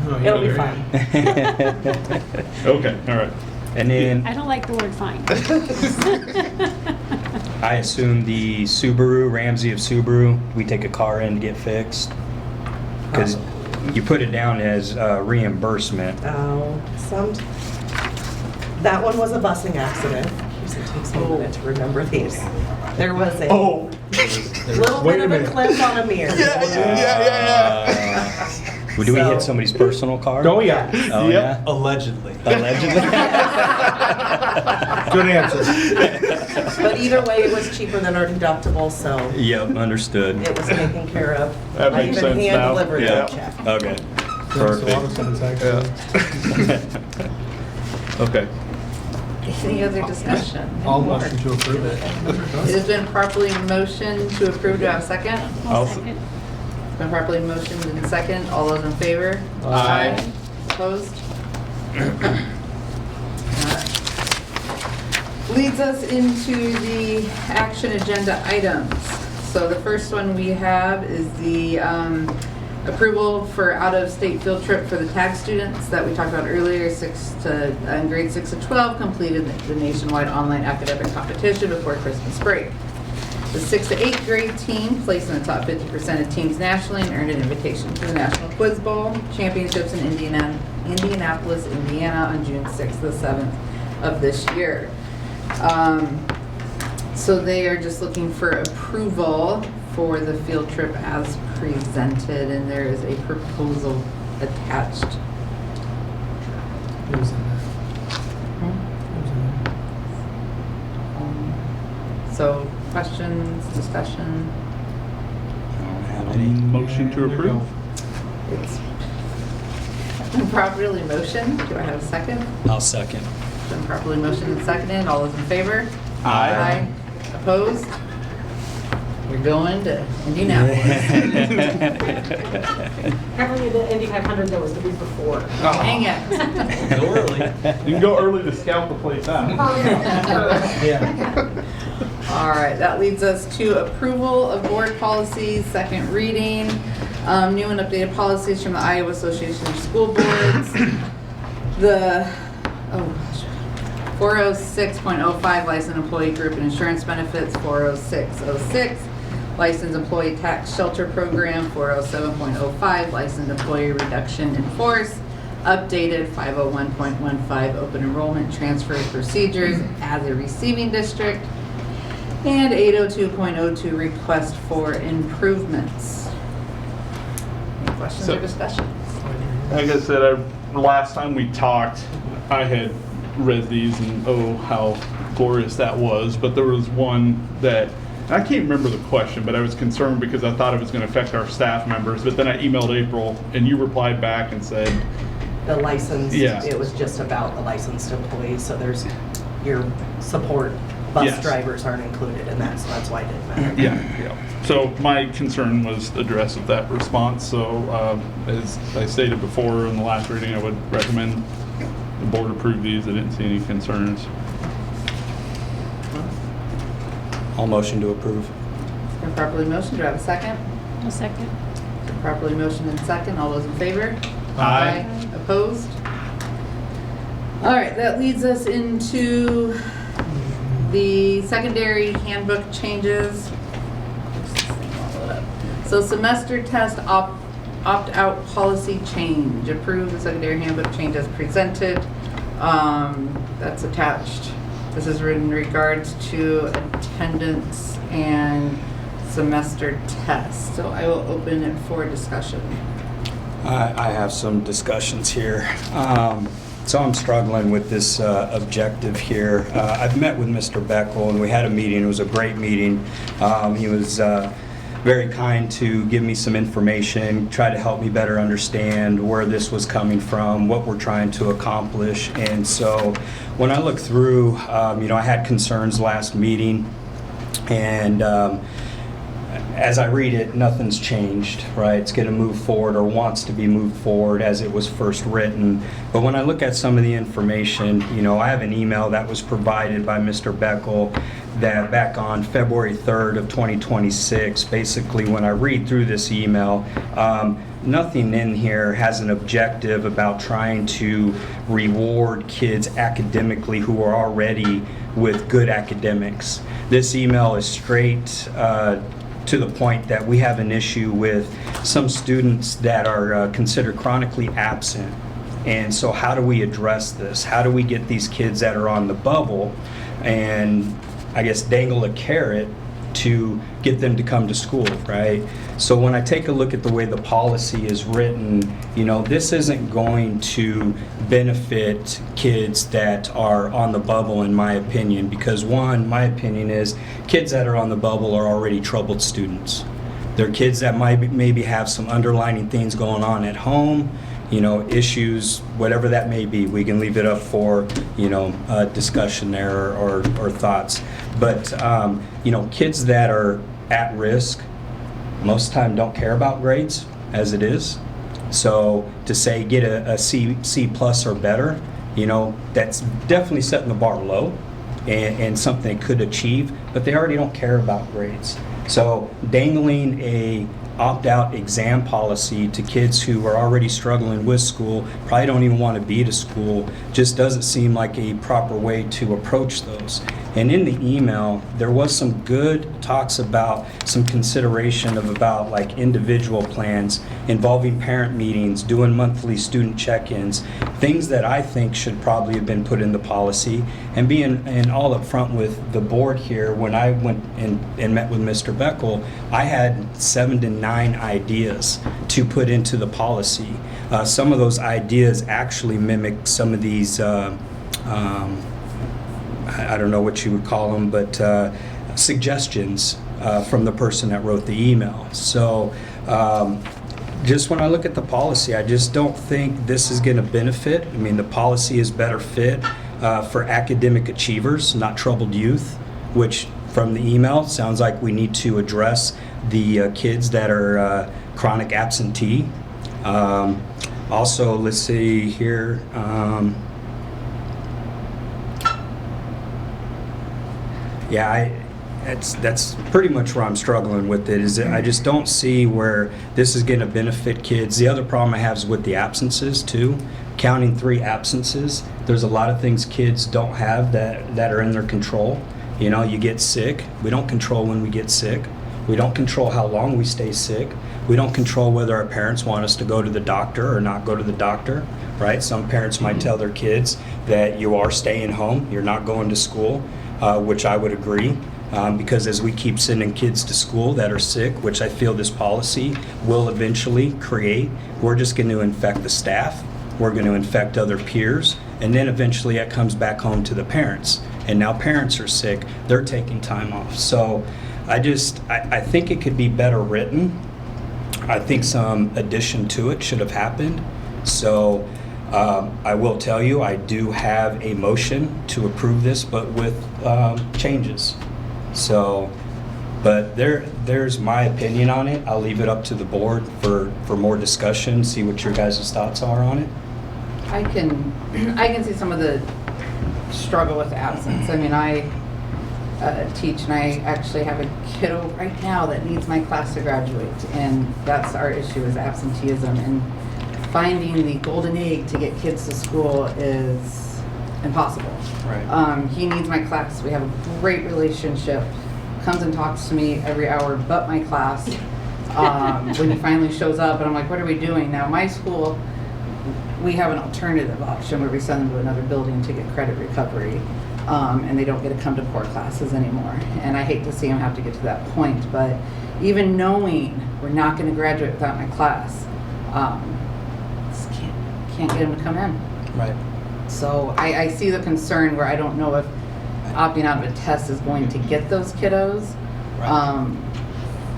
No, It'll be you're- fine. Okay, all right. And then I don't like the word fine. I assume the Subaru, Ramsey of Subaru, we take a car in to get fixed? Because you put it down as reimbursement. That one was a busing accident. Jeez, it takes me a minute to remember these. There was a Oh, little Wait bit a of a minute. clip on a mirror. Do we So- hit somebody's personal car? Oh, yeah. Oh, Yep. yeah? Allegedly. Allegedly? Good answer. But either way, it was cheaper than our deductible, so Yep, understood. it was taken care of. That I makes even sense now. hand-delivered Yeah. that check. Okay, Makes a lot of perfect. sense, actually. okay. Any other discussion? I'll motion to approve it. It has been properly motioned to approve. Do I have a second? I'll I'll- second. It's been properly motioned and second. All those in favor? Aye. Opposed? Alright. Leads us into the action agenda items. So the first one we have is the approval for out-of-state field trip for the TAG students that we talked about earlier, grade 6 to 12, completed the nationwide online academic competition before Christmas break. The 6th to 8th grade team placed in the top 50% of teams nationally and earned an invitation to the National Quiz Bowl Championships in Indianapolis, Indiana on June 6th to the 7th of this year. So they are just looking for approval for the field trip as presented, and there is a proposal attached. It was in there. It was in there. So questions, discussion? Motion to approve. It's been properly motioned. Do I have a second? I'll second. Been properly motioned and seconded. All those in favor? Aye. Opposed? We're going to Indianapolis. Apparently the Indy 500 that was the week before. Hang it. Go early. You can go early to scout the place out. Yeah. All right, that leads us to approval of board policies, second reading. New and updated policies from the Iowa Association of School Boards. The 406.05 licensed employee group and insurance benefits, 406.06 licensed employee tax shelter program, 407.05 licensed employee reduction in force, updated 501.15 open enrollment transfer procedures as a receiving district, and 802.02 request for improvements. Any questions or So- discussion? Like I said, last time we talked, I had read these and oh, how glorious that was. But there was one that, I can't remember the question, but I was concerned because I thought it was going to affect our staff members. But then I emailed April and you replied back and said, the licensed, Yeah. it was just about the licensed employees, so there's your support bus Yes. drivers aren't included in that, so that's why it didn't matter. Yeah. So my concern was addressed with that response. So as I stated before in the last reading, I would recommend the board approve these. I didn't see any concerns. All motion to approve. Been properly motioned, do I have a second? A second. Been properly motioned and second, all those in favor? Aye. Opposed? All right, that leads us into the secondary handbook changes. So semester test opt-out policy change, approve the secondary handbook change as presented. That's attached. This is in regards to attendance and semester tests. So I will open it for discussion. I have some discussions here. So I'm struggling with this objective here. I've met with Mr. Beckel and we had a meeting. It was a great meeting. He was very kind to give me some information, try to help me better understand where this was coming from, what we're trying to accomplish. And so when I look through, I had concerns last meeting, and as I read it, nothing's changed, right? It's going to move forward, or wants to be moved forward as it was first written. But when I look at some of the information, I have an email that was provided by Mr. Beckel that back on February 3rd of 2026, basically when I read through this email, nothing in here has an objective about trying to reward kids academically who are already with good academics. This email is straight to the point that we have an issue with some students that are considered chronically absent. And so how do we address this? How do we get these kids that are on the bubble and I guess dangle a carrot to get them to come to school, right? So when I take a look at the way the policy is written, this isn't going to benefit kids that are on the bubble, in my opinion, because one, my opinion is kids that are on the bubble are already troubled students. They're kids that maybe have some underlying things going on at home, issues, whatever that may be. We can leave it up for, discussion there or thoughts. But, kids that are at risk most of the time don't care about grades as it is. So to say get a C plus or better, that's definitely setting the bar low and something they could achieve, but they already don't care about grades. So dangling a opt-out exam policy to kids who are already struggling with school, probably don't even want to be to school, just doesn't seem like a proper way to approach those. And in the email, there was some good talks about some consideration of about like individual plans involving parent meetings, doing monthly student check-ins, things that I think should probably have been put in the policy. And being all up front with the board here, when I went and met with Mr. Beckel, I had 7 to 9 ideas to put into the policy. Some of those ideas actually mimic some of these I don't know what you would call them, but suggestions from the person that wrote the email. So just when I look at the policy, I just don't think this is going to benefit. I mean, the policy is better fit for academic achievers, not troubled youth, which from the email sounds like we need to address the kids that are chronic absentee. Also, let's see here. That's pretty much where I'm struggling with it, is that I just don't see where this is going to benefit kids. The other problem I have is with the absences too. Counting 3 absences, there's a lot of things kids don't have that are in their control. You get sick. We don't control when we get sick. We don't control how long we stay sick. We don't control whether our parents want us to go to the doctor or not go to the doctor, right? Some parents might tell their kids that you are staying home, you're not going to school. Which I would agree, because as we keep sending kids to school that are sick, which I feel this policy will eventually create, we're just going to infect the staff, we're going to infect other peers, and then eventually it comes back home to the parents. And now parents are sick, they're taking time off. So I think it could be better written. I think some addition to it should have happened. So I will tell you, I do have a motion to approve this, but with changes. So, but there's my opinion on it. I'll leave it up to the board for more discussion, see what your guys' thoughts are on it. I can see some of the struggle with absence. I mean, I teach, and I actually have a kiddo right now that needs my class to graduate, and that's our issue, is absenteeism, and finding the golden egg to get kids to school is impossible. Right. He needs my class. We have a great relationship. Comes and talks to me every hour but my class. When he finally shows up, and I'm like, what are we doing? Now, my school, we have an alternative option where we send them to another building to get credit recovery, and they don't get to come to core classes anymore. And I hate to see them have to get to that point, but even knowing we're not going to graduate without my class, just can't get them to come in. Right. So I see the concern where I don't know if opting out of a test is going to get those kiddos. Right.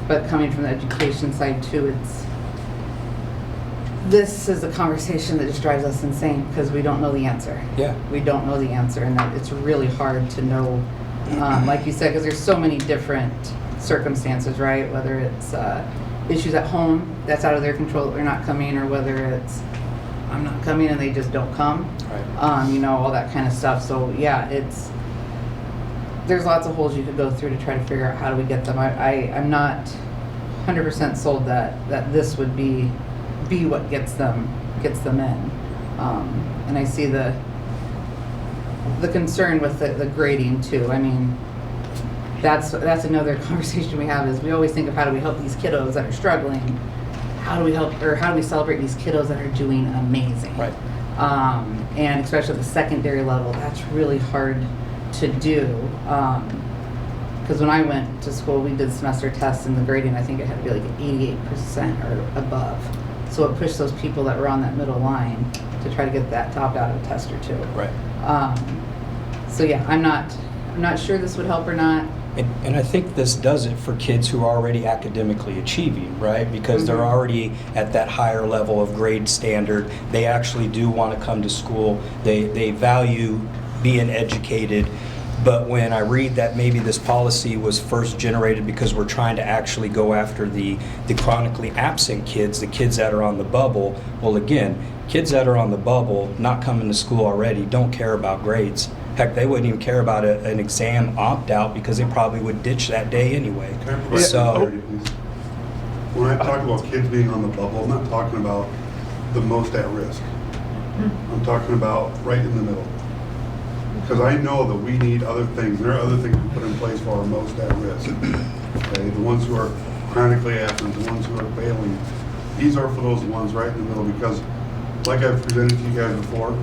But coming from the education side too, this is a conversation that just drives us insane because we don't know the answer. Yeah. We don't know the answer, and that it's really hard to know, like you said, because there's so many different circumstances, right? Whether it's issues at home that's out of their control that they're not coming, or whether it's I'm not coming and they just don't come. Right. You know, all that kind of stuff. So yeah, there's lots of holes you could go through to try to figure out how do we get them. I'm not 100% sold that this would be what gets them in. And I see the concern with the grading too. I mean, that's another conversation we have, is we always think of how do we help these kiddos that are struggling. How do we help, or how do we celebrate these kiddos that are doing amazing? Right. And especially at the secondary level, that's really hard to do. Because when I went to school, we did semester tests, and the grading, I think it had to be like 88% or above. So it pushed those people that were on that middle line to try to get that topped out of a test or two. Right. So yeah, I'm not sure this would help or not. And I think this does it for kids who are already academically achieving, right? Because they're already at that higher level of grade standard. They actually do want to come to school. They value being educated. But when I read that maybe this policy was first generated because we're trying to actually go after the chronically absent kids, the kids that are on the bubble, well, again, kids that are on the bubble, not coming to school already, don't care about grades. Heck, they wouldn't even care about an exam opt-out because they probably would ditch that day anyway. Can I provide some clarity, please? When I talk about kids being on the bubble, I'm not talking about the most at risk. I'm talking about right in the middle. Because I know that we need other things. There are other things we put in place for our most at risk. Okay? The ones who are chronically absent, the ones who are failing. These are for those ones right in the middle, because like I've presented to you guys before,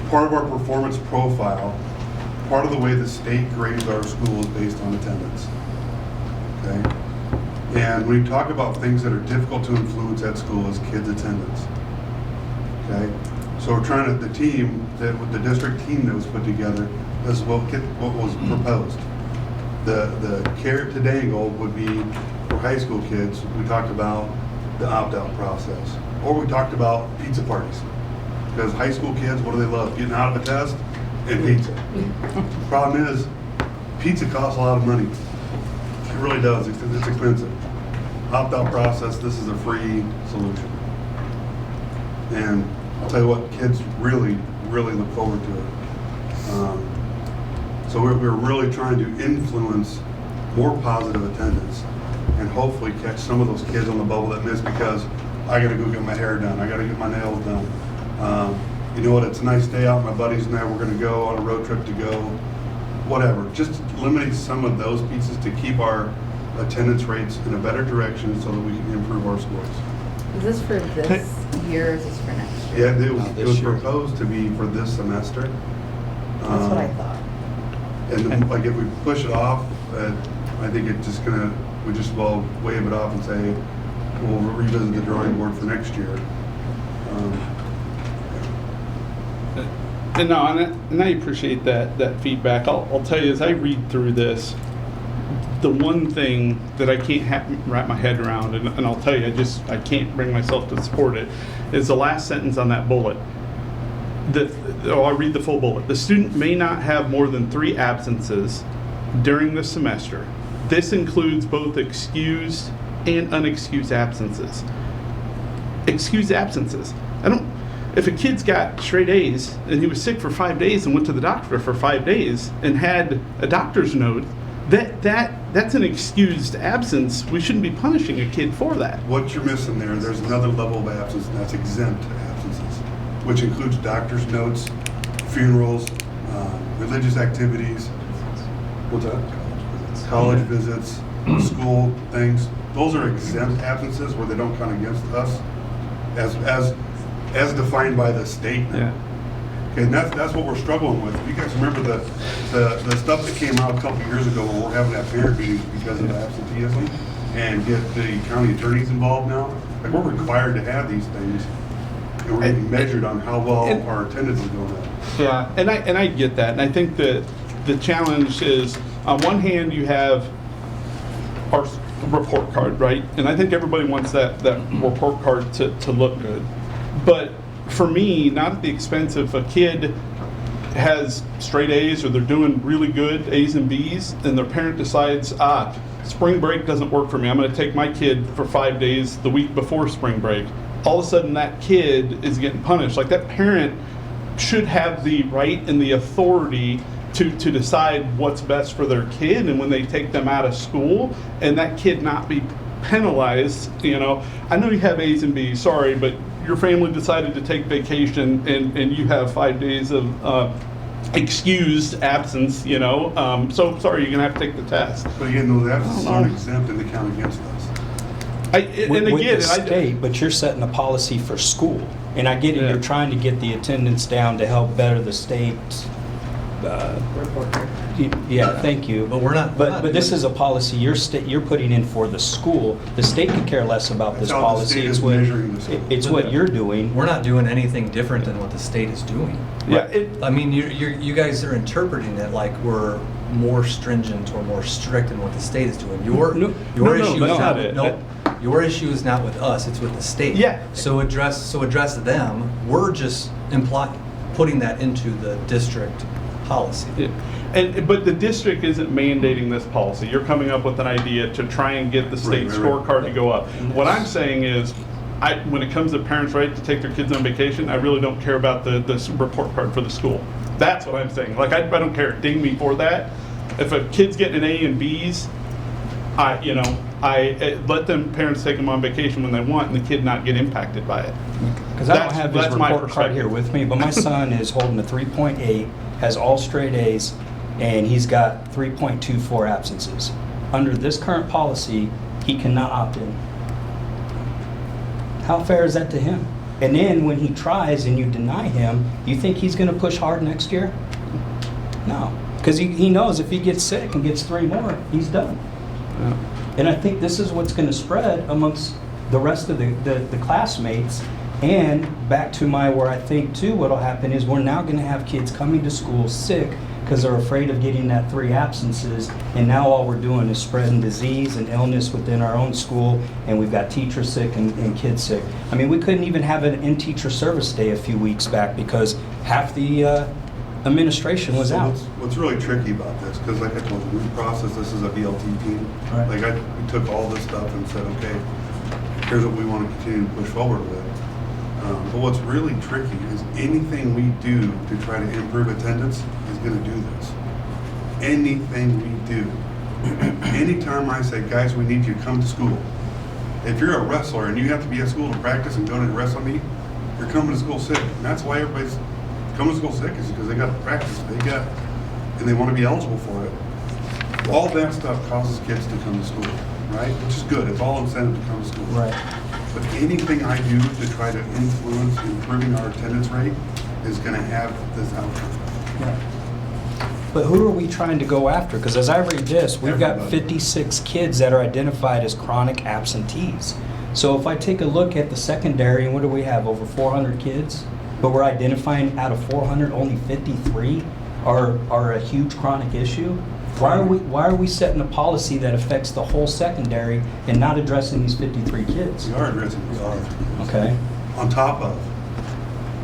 part of our performance profile, part of the way the state grades our school is based on attendance. Okay? And when you talk about things that are difficult to influence at school is kids' attendance. Okay? So we're trying to, the district team that was put together, this is what was proposed. The carrot to dangle would be for high school kids. We talked about the opt-out process, or we talked about pizza parties. Because high school kids, what do they love? Getting out of a test and pizza. Problem is, pizza costs a lot of money. It really does. It's expensive. Opt-out process, this is a free solution. And I'll tell you what, kids really, really look forward to it. So we're really trying to influence more positive attendance and hopefully catch some of those kids on the bubble that miss because I gotta go get my hair done, I gotta get my nails done. You know what, it's a nice day out, my buddies and I, we're gonna go on a road trip to go, whatever. Just limiting some of those pieces to keep our attendance rates in a better direction so that we can improve our scores. Is this for this year or is this for next year? Yeah, it was proposed to be for this semester. That's what I thought. And then, like, if we push it off, I think it's just gonna, we just will wave it off and say, we'll revisit the drawing board for next year. And I appreciate that feedback. I'll tell you, as I read through this, the one thing that I can't wrap my head around, and I'll tell you, I can't bring myself to support it, is the last sentence on that bullet. I'll read the full bullet. The student may not have more than 3 absences during the semester. This includes both excused and unexcused absences. Excused absences. If a kid's got straight A's and he was sick for 5 days and went to the doctor for 5 days and had a doctor's note, that's an excused absence. We shouldn't be punishing a kid for that. What you're missing there's another level of absence, and that's exempt absences, which includes doctor's notes, funerals, religious activities. What's that? College visits, school things. Those are exempt absences where they don't count against us as defined by the state. Yeah. Okay, and that's what we're struggling with. You guys remember the stuff that came out a couple years ago when we're having that parent meetings because of absenteeism and get the county attorneys involved now? Like, we're required to have these things, and we're getting measured on how well our attendance is going up. Yeah, and I get that, and I think that the challenge is, on one hand, you have our report card, right? And I think everybody wants that report card to look good. But for me, not at the expense of a kid has straight A's or they're doing really good, A's and B's, and their parent decides, spring break doesn't work for me. I'm going to take my kid for 5 days the week before spring break. All of a sudden, that kid is getting punished. Like, that parent should have the right and the authority to decide what's best for their kid, and when they take them out of school, and that kid not be penalized. I know you have A's and B's, sorry, but your family decided to take vacation and you have 5 days of excused absence, so sorry, you're gonna have to take the test. But again, those absences aren't exempt and they count against us. With the state, but you're setting a policy for school. And I get it, you're trying to get the attendance down to help better the state's thank you. But we're not. But this is a policy you're putting in for the school. The state could care less about this policy. It's what you're doing. We're not doing anything different than what the state is doing. Yeah. I mean, you guys are interpreting it like we're more stringent or more strict in what the state is doing. Your issue is not with us; it's with the state. Yeah. So address them. We're just putting that into the district policy. Yeah. But the district isn't mandating this policy. You're coming up with an idea to try and get the state scorecard to go up. What I'm saying is, when it comes to parents' right to take their kids on vacation, I really don't care about the report card for the school. That's what I'm saying. Like, I don't care. Ding me for that. If a kid's getting an A and B's, I let them parents take them on vacation when they want, and the kid not get impacted by it. Because I don't have his report card here with me, but my son is holding a 3.8, has all straight A's, and he's got 3.24 absences. Under this current policy, he cannot opt in. How fair is that to him? And then when he tries and you deny him, you think he's going to push hard next year? No, because he knows if he gets sick and gets 3 more, he's done. Yeah. And I think this is what's going to spread amongst the rest of the classmates. And back to where I think too what'll happen is we're now going to have kids coming to school sick because they're afraid of getting that 3 absences, and now all we're doing is spreading disease and illness within our own school, and we've got teachers sick and kids sick. I mean, we couldn't even have an in-teacher service day a few weeks back because half the administration was out. What's really tricky about this, because like I told you, we process this as a BLT team. Right. Like, we took all this stuff and said, okay, here's what we want to continue to push forward with. But what's really tricky is anything we do to try to improve attendance is going to do this. Anything we do. Anytime I say, guys, we need you to come to school. If you're a wrestler and you have to be at school to practice and go to the wrestling meet, you're coming to school sick. And that's why everybody's coming to school sick, is because they got to practice. And they want to be eligible for it. All that stuff causes kids to come to school, right? Which is good. It's all incentive to come to school. Right. But anything I do to try to influence improving our attendance rate is going to have this outcome. Right. But who are we trying to go after? Because as I read this, we've got 56 kids that are identified as chronic absentees. So if I take a look at the secondary, and what do we have, over 400 kids? But we're identifying out of 400, only 53 are a huge chronic issue. Why are we setting a policy that affects the whole secondary and not addressing these 53 kids? We are addressing these other things. Okay. On top of,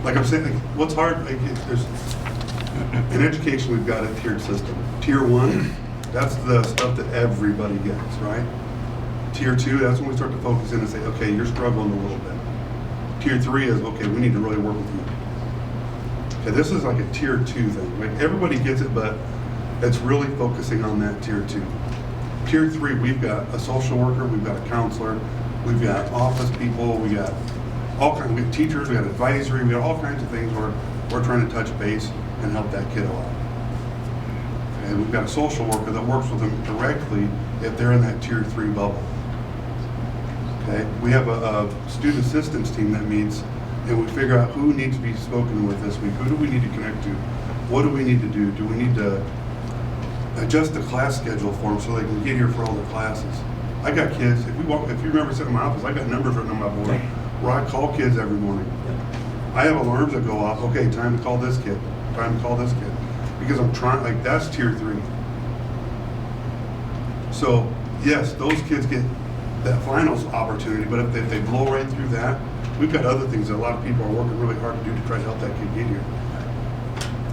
like I'm saying, like, what's hard, like, there's, in education, we've got a tiered system. Tier 1, that's the stuff that everybody gets, right? Tier 2, that's when we start to focus in and say, okay, you're struggling a little bit. Tier 3 is, okay, we need to really work with you. Okay, this is like a tier 2 thing. Like, everybody gets it, but it's really focusing on that tier 2. Tier 3, we've got a social worker, we've got a counselor, we've got office people, we got all kinds, we have teachers, we got advisory, we got all kinds of things where we're trying to touch base and help that kid out. And we've got a social worker that works with them directly if they're in that tier 3 bubble. Okay, we have a student assistance team that meets and we figure out who needs to be spoken with this week. Who do we need to connect to? What do we need to do? Do we need to adjust the class schedule for them so they can get here for all their classes? I got kids, if you remember sitting in my office, I got numbers written on my board where I call kids every morning. I have alarms that go off, okay, time to call this kid, time to call this kid. Because I'm trying, like, that's tier 3. So, yes, those kids get that finals opportunity, but if they blow right through that, we've got other things that a lot of people are working really hard to do to try to help that kid get here.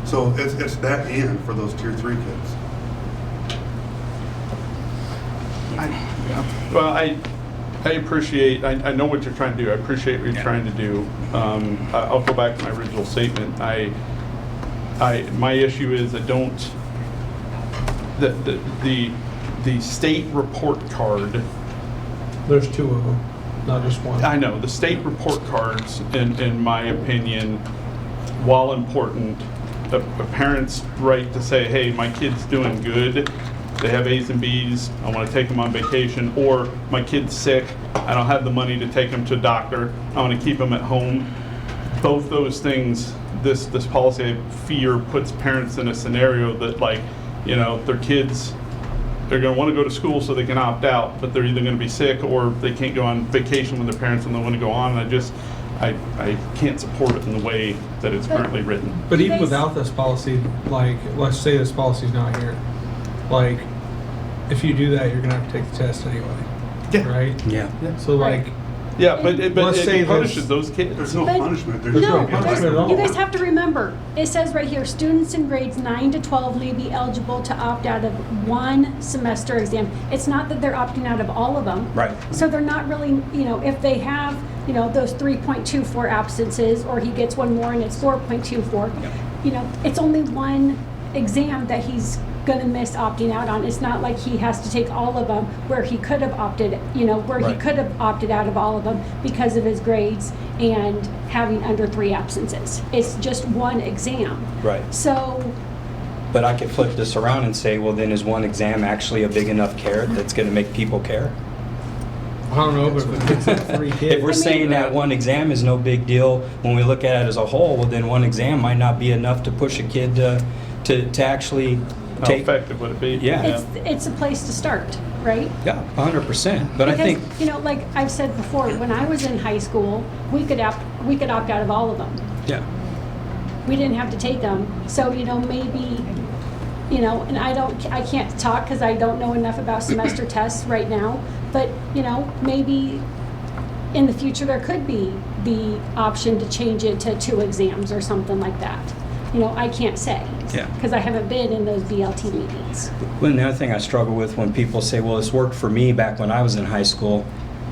So it's that end for those tier 3 kids. Well, I appreciate, I know what you're trying to do. I appreciate what you're trying to do. I'll go back to my original statement. My issue is I don't, the state report card. There's 2 of them, not just one. I know, the state report cards, in my opinion, while important, a parent's right to say, hey, my kid's doing good, they have A's and B's, I want to take them on vacation, or my kid's sick, I don't have the money to take him to a doctor, I want to keep him at home. Both those things, this policy, I fear, puts parents in a scenario that, like, you know, their kids, they're going to want to go to school so they can opt out, but they're either going to be sick or they can't go on vacation with their parents and they want to go on. And I can't support it in the way that it's currently written. But even without this policy, like, let's say this policy's not here, like, if you do that, you're gonna have to take the test anyway. Yeah. Right? Yeah. So like, Yeah, but Let's say it punishes there's- those kids. There's no But- punishment. There's no punishment at all. You guys have to remember, it says right here, students in grades 9 to 12 may be eligible to opt out of one semester exam. It's not that they're opting out of all of them. Right. So they're not really, you know, if they have, you know, those 3.24 absences, or he gets one more and it's 4.24, you know, it's only one exam that he's gonna miss opting out on. It's not like he has to take all of them where he could have opted, you know, where he Right. could have opted out of all of them because of his grades and having under 3 absences. It's just one exam. Right. So, But I could flip this around and say, well, then is one exam actually a big enough carrot that's going to make people care? I don't know, but if it's at 3 kids. If we're saying that one exam is no big deal, when we look at it as a whole, well, then one exam might not be enough to push a kid to actually How take. effective would it be? Yeah. it's a place to start, right? Yeah, 100%. But I think, Because, you know, like I've said before, when I was in high school, we could opt out of all of them. yeah, We didn't have to take them. So, you know, maybe, you know, and I can't talk because I don't know enough about semester tests right now, but, you know, maybe in the future there could be the option to change it to 2 exams or something like that. You know, I can't say. Yeah. Because I haven't been in those BLT meetings. well, another thing I struggle with when people say, well, this worked for me back when I was in high school,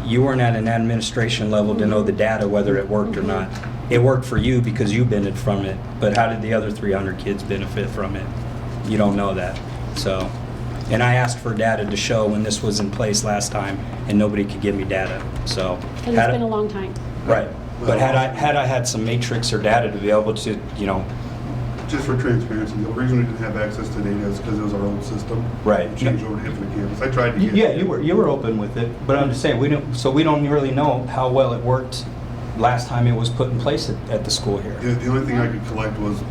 you weren't at an administration level to know the data, whether it worked or not. It worked for you because you benefited from it, but how did the other 300 kids benefit from it? You don't know that. So, and I asked for data to show when this was in place last time, and nobody could give me data. So, And it's been a long time. right. But had I had some matrix or data to be able to, you know, Just for transparency, the reason we didn't have access to data is because it was our old system. Right. We changed over to Infinite Campus. I tried to get. yeah, you were open with it, but I'm just saying we don't really know how well it worked last time it was put in place at the school here. The only thing I could collect was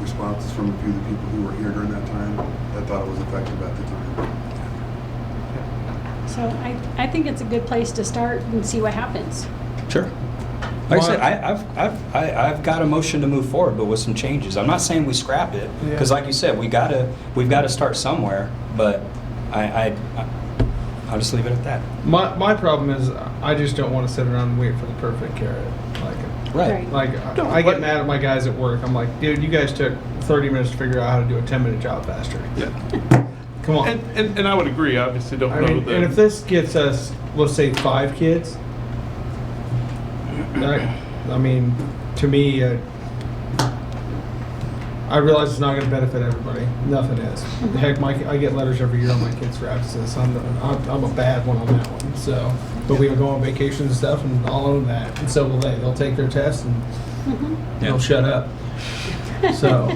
responses from a few of the people who were here during that time that thought it was effective at the time. So I think it's a good place to start and see what happens. Sure. Like I said, I've got a motion to move forward, but with some changes. I'm not saying we scrap it, because like you said, we've got to start somewhere. But I'll just leave it at that. My problem is I just don't want to sit around and wait for the perfect carrot. Right. Like I get mad at my guys at work. I'm like, dude, you guys took 30 minutes to figure out how to do a 10-minute job faster. Yeah. Come on. And I would agree. Obviously, don't know the. And if this gets us, let's say, 5 kids, I mean, to me, I realize it's not going to benefit everybody. Nothing is. Heck, I get letters every year on my kids for absences. I'm a bad one on that one. So, but we go on vacations and stuff, and I'll own that. And so will they. They'll take their test and they'll shut up. So,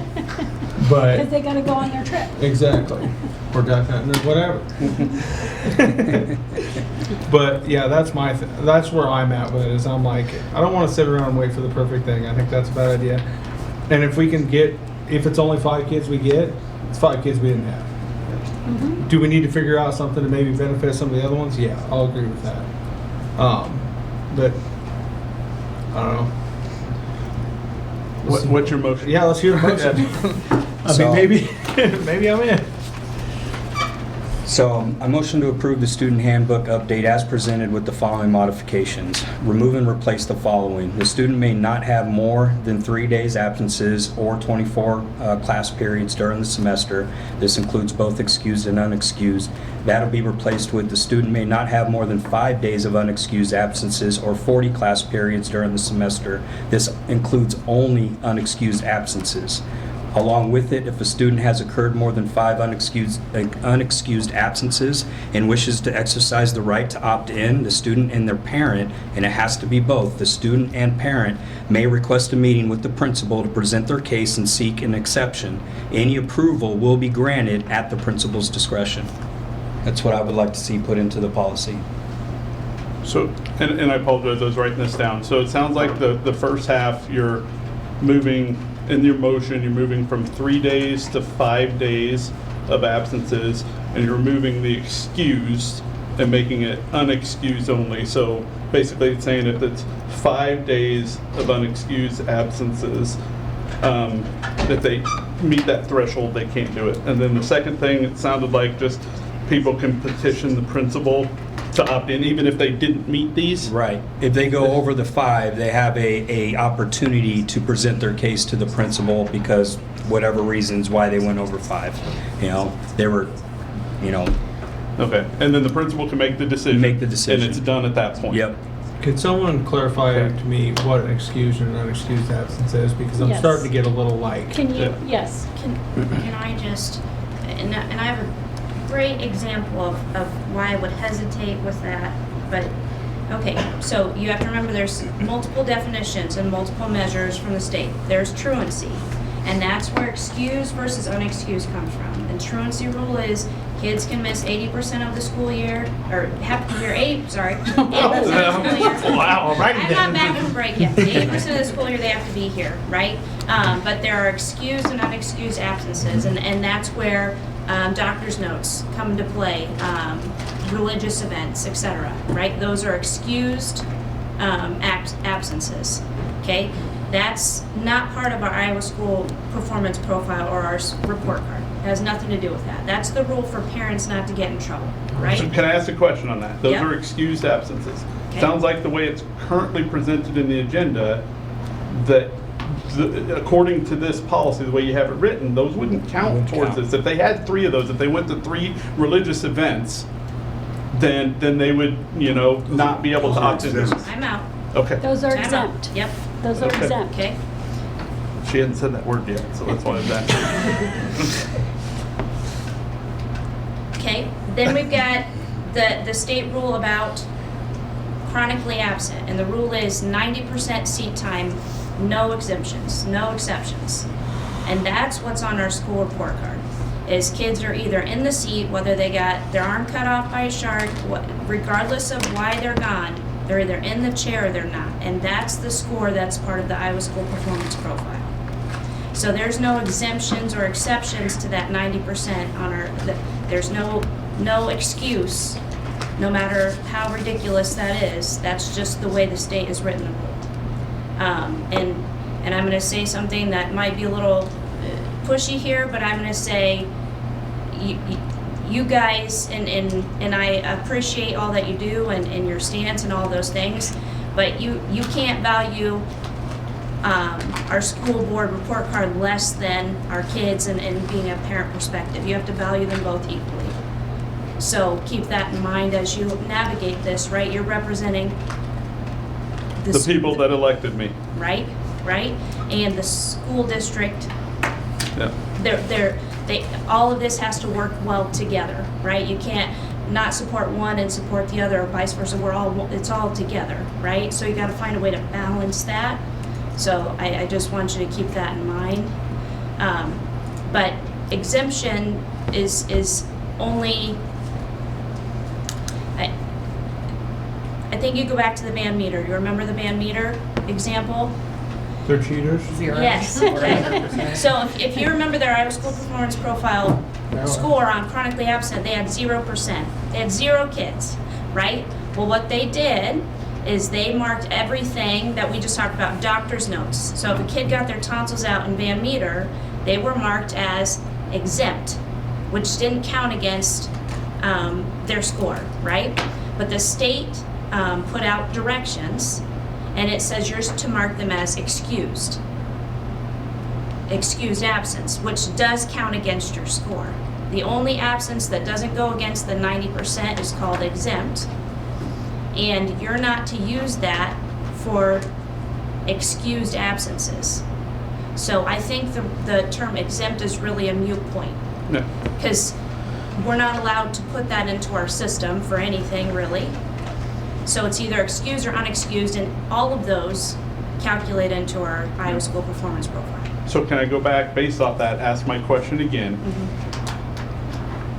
but Because they got to go on their trip. exactly, or duck hunting or whatever. But yeah, that's that's where I'm at with it. Is I'm like, I don't want to sit around and wait for the perfect thing. I think that's a bad idea. And if we can get, if it's only 5 kids we get, it's 5 kids we didn't have. Do we need to figure out something to maybe benefit some of the other ones? Yeah, I'll agree with that. But I don't know. What's your motion? Yeah, let's hear the motion. I mean, maybe I'm in. So, I motion to approve the student handbook update as presented with the following modifications. Remove and replace the following. The student may not have more than 3 days absences or 24 class periods during the semester. This includes both excused and unexcused. That'll be replaced with the student may not have more than 5 days of unexcused absences or 40 class periods during the semester. This includes only unexcused absences. Along with it, if a student has occurred more than 5 unexcused absences and wishes to exercise the right to opt in, the student and their parent, and it has to be both, the student and parent, may request a meeting with the principal to present their case and seek an exception. Any approval will be granted at the principal's discretion. That's what I would like to see put into the policy. So, and I apologize, I was writing this down. So it sounds like the first half, you're moving, in your motion, you're moving from 3 days to 5 days of absences, and you're removing the excused and making it unexcused only. So basically it's saying if it's 5 days of unexcused absences, if they meet that threshold, they can't do it. And then the second thing, it sounded like just people can petition the principal to opt in, even if they didn't meet these? Right. If they go over the 5, they have a opportunity to present their case to the principal because whatever reasons why they went over 5. You know, they were, you know. Okay. And then the principal can make the decision. Make the decision. And it's done at that point. Yep. Could someone clarify to me what an excused and unexcused absence is? Because I'm Yes. starting to get a little like. Can you? Yes. Can I just, and I have a great example of why I would hesitate with that, but, okay, so you have to remember there's multiple definitions and multiple measures from the state. There's truancy, and that's where excused versus unexcused comes from. The truancy rule is kids can miss 80% of the school year, or have to be here 80% of the school year. Wow, right. I'm not back from break yet. 80% of the school year they have to be here, right? But there are excused and unexcused absences, and that's where doctor's notes come into play, religious events, etc. Right? Those are excused absences. Okay, that's not part of our Iowa School performance profile or our report card. It has nothing to do with that. That's the rule for parents not to get in trouble. Right? So can I ask a question on that? Those Yep. are excused absences. Okay. Sounds like the way it's currently presented in the agenda, that according to this policy, the way you have it written, those wouldn't count towards this. If they had 3 of those, if they went to 3 religious events, then they would, you know, not be able to opt in. I'm out. Okay. Those are I'm out. exempt. Yep. Those are Okay. exempt. Okay. She hadn't said that word yet, so that's why I was asking. Okay, then we've got the state rule about chronically absent, and the rule is 90% seat time, no exemptions, no exceptions. And that's what's on our school report card, is kids are either in the seat, whether they got their arm cut off by a shark, regardless of why they're gone, they're either in the chair or they're not. And that's the score that's part of the Iowa School Performance Profile. So there's no exemptions or exceptions to that 90% on our, there's no excuse, no matter how ridiculous that is. That's just the way the state has written the rule. And I'm gonna say something that might be a little pushy here, but I'm gonna say, you guys, and I appreciate all that you do and your stance and all those things, but you can't value our school board report card less than our kids and being a parent perspective. You have to value them both equally. So keep that in mind as you navigate this, right? You're representing The people that elected me. right? And the school district, Yeah. all of this has to work well together, right? You can't not support one and support the other, or vice versa. It's all together, right? So you got to find a way to balance that. So I just want you to keep that in mind. But exemption is only. I think you go back to the band meter. You remember the band meter example? They're cheaters? Yes, okay. So if you remember their Iowa School Performance Profile score on chronically absent, they had 0%. They had 0 kids, right? Well, what they did is they marked everything that we just talked about, doctor's notes. So if a kid got their tonsils out in Van Meter, they were marked as exempt, which didn't count against their score, right? But the state put out directions, and it says you're to mark them as excused absence, which does count against your score. The only absence that doesn't go against the 90% is called exempt, and you're not to use that for excused absences. So I think the term exempt is really a moot point, because we're not allowed to put that into our system for anything really. So it's either excused or unexcused, and all of those calculate into our Iowa School Performance Profile. So can I go back based off that, ask my question again?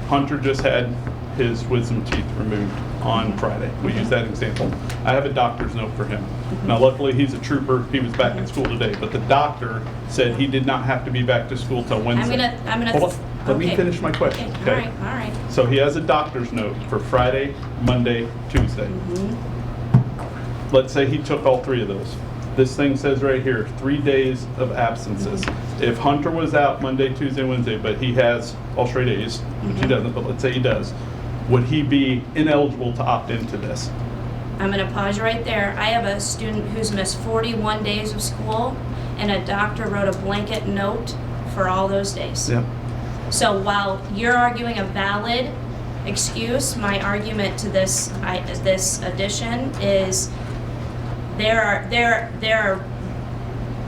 Hunter just had his wisdom teeth removed on Friday. We use that example. I have a doctor's note for him. Now luckily he's a trooper, he was back in school today, but the doctor said he did not have to be back to school till Wednesday. I'm gonna Hold on. Let me finish my question, okay? All right. So he has a doctor's note for Friday, Monday, Tuesday. Let's say he took all 3 of those. This thing says right here, 3 days of absences. If Hunter was out Monday, Tuesday, Wednesday, but he has all straight A's, which he doesn't, but let's say he does, would he be ineligible to opt into this? I'm gonna pause you right there. I have a student who's missed 41 days of school, and a doctor wrote a blanket note for all those days. Yep. So while you're arguing a valid excuse, my argument to this addition is there are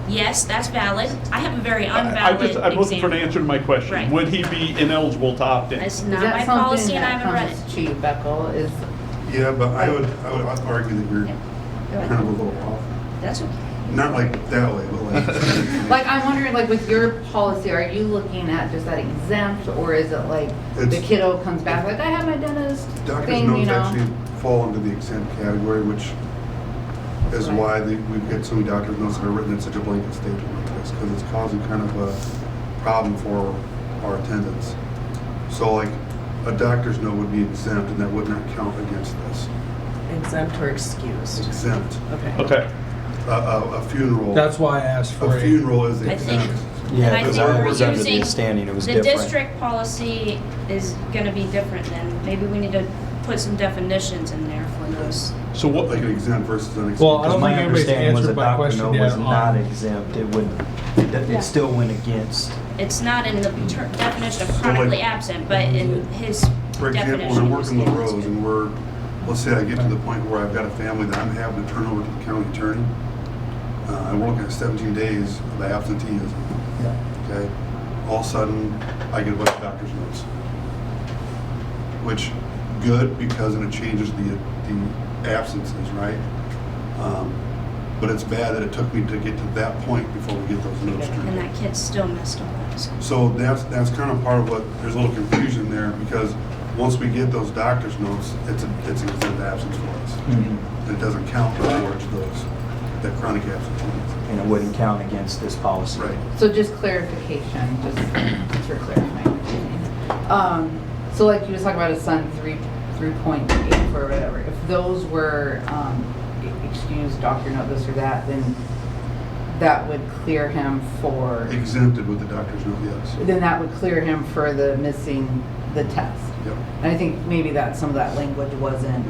yes, that's valid. I have a very unvalid I'm looking for an example. answer to my question. Right. Would he be ineligible to opt in? It's not my policy, and I haven't read it. Chief Beckel is. Yeah, but I would argue that you're kind of a little off. That's okay. Not like that way, but like. Like, I'm wondering, like, with your policy, are you looking at just that exempt, or is it like the It's- kiddo comes back, like, I have my dentist Doctor's thing, you notes know? actually fall into the exempt category, which is Right. why we've got so many doctor's notes that are written in such a blanket statement like this, because it's causing kind of a problem for our attendance. So like, a doctor's note would be exempt, and that would not count against this. Exempt or excused? Exempt. Okay. Okay. A funeral. That's why I asked for A funeral is I think- exempt. Yeah, And I because think I we're was under the using- understanding it was The different. district policy is gonna be different then. Maybe we need to put some definitions in there for those. So what, Like an exempt versus unexempt. Well, I Because don't my think anybody's understanding was answered a my doctor question note yet was not on- exempt. It would, Yeah. it still went against. It's not in the definition of So, like- chronically absent, but in his For example, when definition. I'm it was working with listed. Rose and let's say I get to the point where I've got a family that I'm having to turn over to the county attorney. I'm looking at 17 days of absenteeism. Okay? All of a sudden, I get a bunch of doctor's notes. Which, good, because then it changes the absences, right? But it's bad that it took me to get to that point before we get those notes And turned. that kid still missed all that. So that's kind of part of what, there's a little confusion there, because once we get those doctor's notes, it's an exempt absence for us. It doesn't count towards that chronic absence. And it wouldn't count against this policy. Right. So just clarification, just for clarifying. So like you was talking about a son 3.8 or whatever, if those were excused doctor note this or that, then that would clear him for, Exempted with the doctor's note, yes. then that would clear him for the missing the test. Yep. And I think maybe that some of that language wasn't.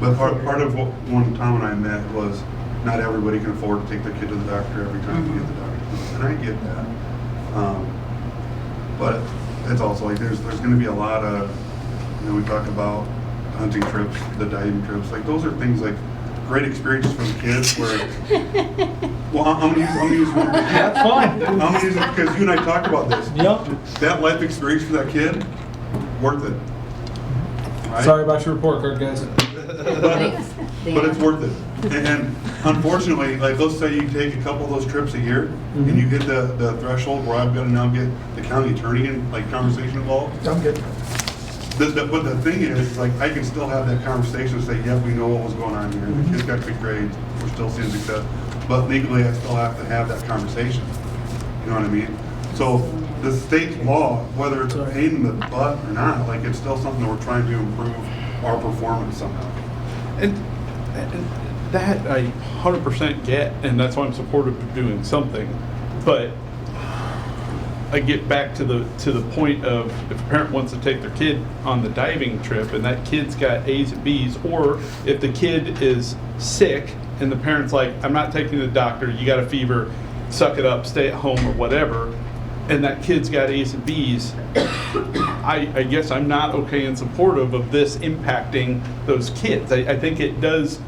But part of what one Tom and I met was not everybody can afford to take their kid to the doctor every time to get the doctor's note. And I get that. But it's also like there's going to be a lot of, we talk about hunting trips, the diving trips, like those are things like great experiences for the kids where, well, I'm gonna use one. That's fine. I'm gonna use it because you and I talked about this. Yep. That life experience for that kid, worth it. Right? Sorry about your report card, guys. But it's worth it. And unfortunately, like let's say you take a couple of those trips a year and you hit the threshold where I've got to now get the county attorney in like conversation involved. I'm good. But the thing is, like, I can still have that conversation and say, yeah, we know what was going on here. The kids got good grades. We're still seeing success. But legally, I still have to have that conversation. You know what I mean? So the state law, whether it's a pain in the butt or not, like, it's still something that we're trying to improve our performance somehow. And that I 100% get, and that's why I'm supportive of doing something. But I get back to the point of if a parent wants to take their kid on the diving trip and that kid's got A's and B's, or if the kid is sick and the parent's like, I'm not taking the doctor, you got a fever, suck it up, stay at home or whatever, and that kid's got A's and B's, I guess I'm not okay and supportive of this impacting those kids. I think it does,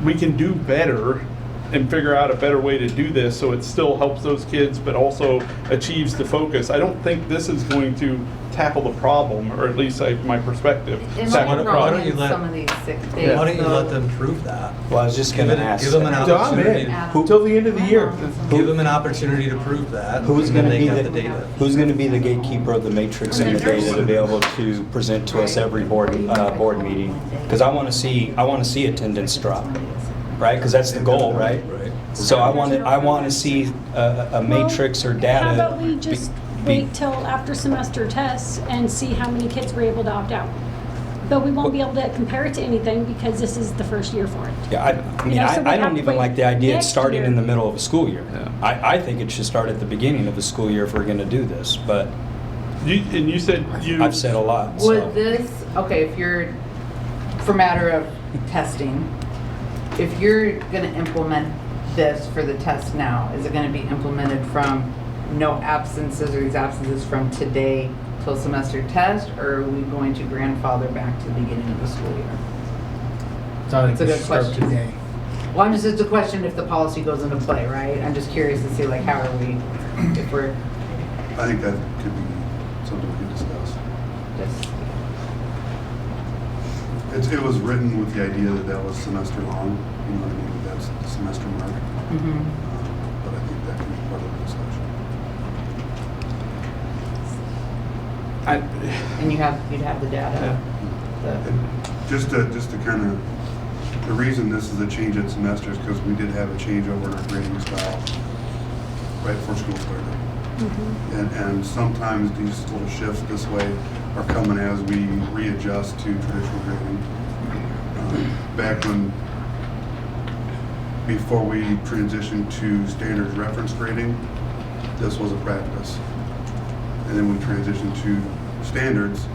we can do better and figure out a better way to do this so it still helps those kids but also achieves the focus. I don't think this is going to tackle the problem, or at least my perspective. It tackle might the be problem. wrong in some of these sick days. Why don't you though. let them prove that? Well, I was just going to ask. Give them an I'm opportunity. in until the end of the year. Give them an opportunity to prove that. Who's and going to then be they the have the data? Who's going to be the gatekeeper of the matrix and the data to be able to present to us every board meeting? Because I want to see attendance drop, right? Because that's the goal, right? Right. So I want to see a matrix or data. How about we just wait till after semester tests and see how many kids were able to opt out? But we won't be able to compare it to anything because this is the first year for it. Yeah, I mean, So we I have don't to even wait like the idea of next starting year. in the middle of a school year. Yeah. I think it should start at the beginning of the school year if we're going to do this, but You said you. I've said a lot, so. Would this, okay, if you're, for matter of testing, if you're gonna implement this for the test now, is it gonna be implemented from no absences or these absences from today till semester test, or are we going to grandfather back to the beginning of the school year? I It's a good question. Today. Well, it's a question if the policy goes into play, right? I'm just curious to see like how are we, if we're I think that could be something we could discuss. just, It was written with the idea that was semester long, you know what I mean? That's the semester mark. But I think that can be part of the discussion. and you'd have the data. the- Just to kind of, the reason this is a change in semesters because we did have a changeover in our grading style right before school started. And sometimes these little shifts this way are coming as we readjust to traditional grading. Back when, before we transitioned to standard reference grading, this was a practice. And then we transitioned to standards,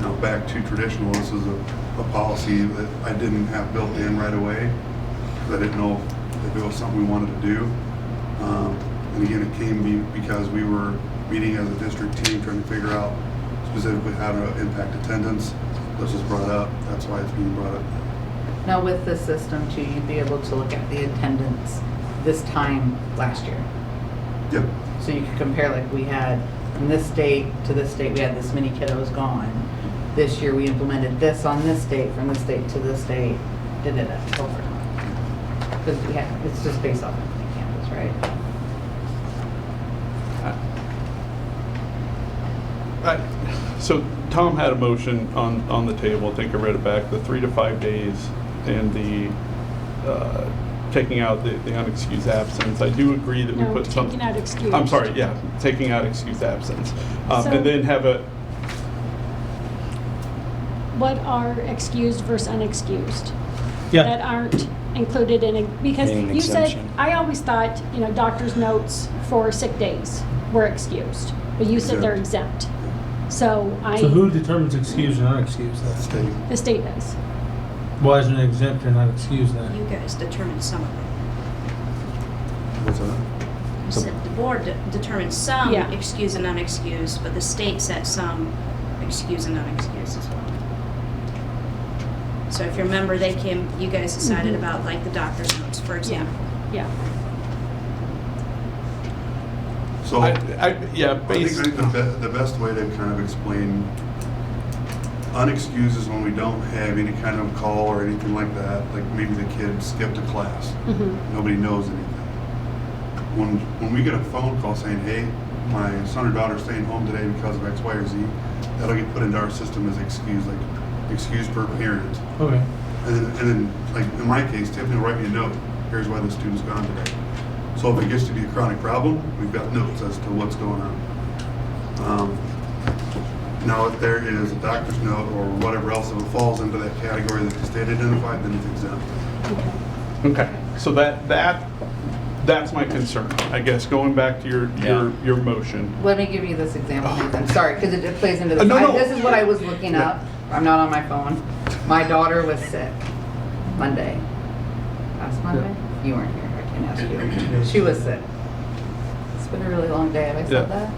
now back to traditional. This is a policy that I didn't have built in right away, because I didn't know if it was something we wanted to do. And again, it came because we were meeting as a district team trying to figure out specifically how to impact attendance. This was brought up, that's why it's being brought up. Now with this system too, you'd be able to look at the attendance this time last year. Yep. So you could compare like we had from this date to this date, we had this many kiddos gone. This year we implemented this on this date, from this date to this date, did it over. Because it's just based off of the campus, right? So Tom had a motion on the table, I think I read it back, the 3 to 5 days and the taking out the unexcused absence. I do agree that we No, put some. taking out excused. I'm sorry, yeah, taking out excused absence. So- And then have a, What are excused versus unexcused? Yeah. that aren't included in it? Because Paying you said, exemption. I always thought, doctor's notes for sick days were excused, but you said they're exempt. So So who determines excused and unexcused then? State. the state does. Why isn't it exempt and not excused then? You guys determine some of it. What's that? You said the board determines some Yeah. excused and unexcused, but the state set some excused and unexcused as well. So if you remember, you guys decided about like the doctor's notes, for example. Yeah. So, I, I yeah, think the best way to kind of explain unexcused is when we don't have any kind of call or anything like that, like maybe the kid skipped a class. Nobody knows anything. When we get a phone call saying, hey, my son or daughter's staying home today because of X, Y, or Z, that'll get put into our system as excused, like excused per parent. Okay. And then, like in my case, Tiffany will write me a note. Here's why the student's gone today. So if it gets to be a chronic problem, we've got notes as to what's going on. Now, if there is a doctor's note or whatever else, if it falls into that category that the state identified, then it's exempt. Okay, so that's my concern, I guess, going back to your motion. Let me give you this example, Nathan. Sorry, because it plays into this. No. This is what I was looking up. I'm not on my phone. My daughter was sick Monday. Last Monday? You weren't here. I can't ask you. She was sick. It's been a really long day. Have I said that?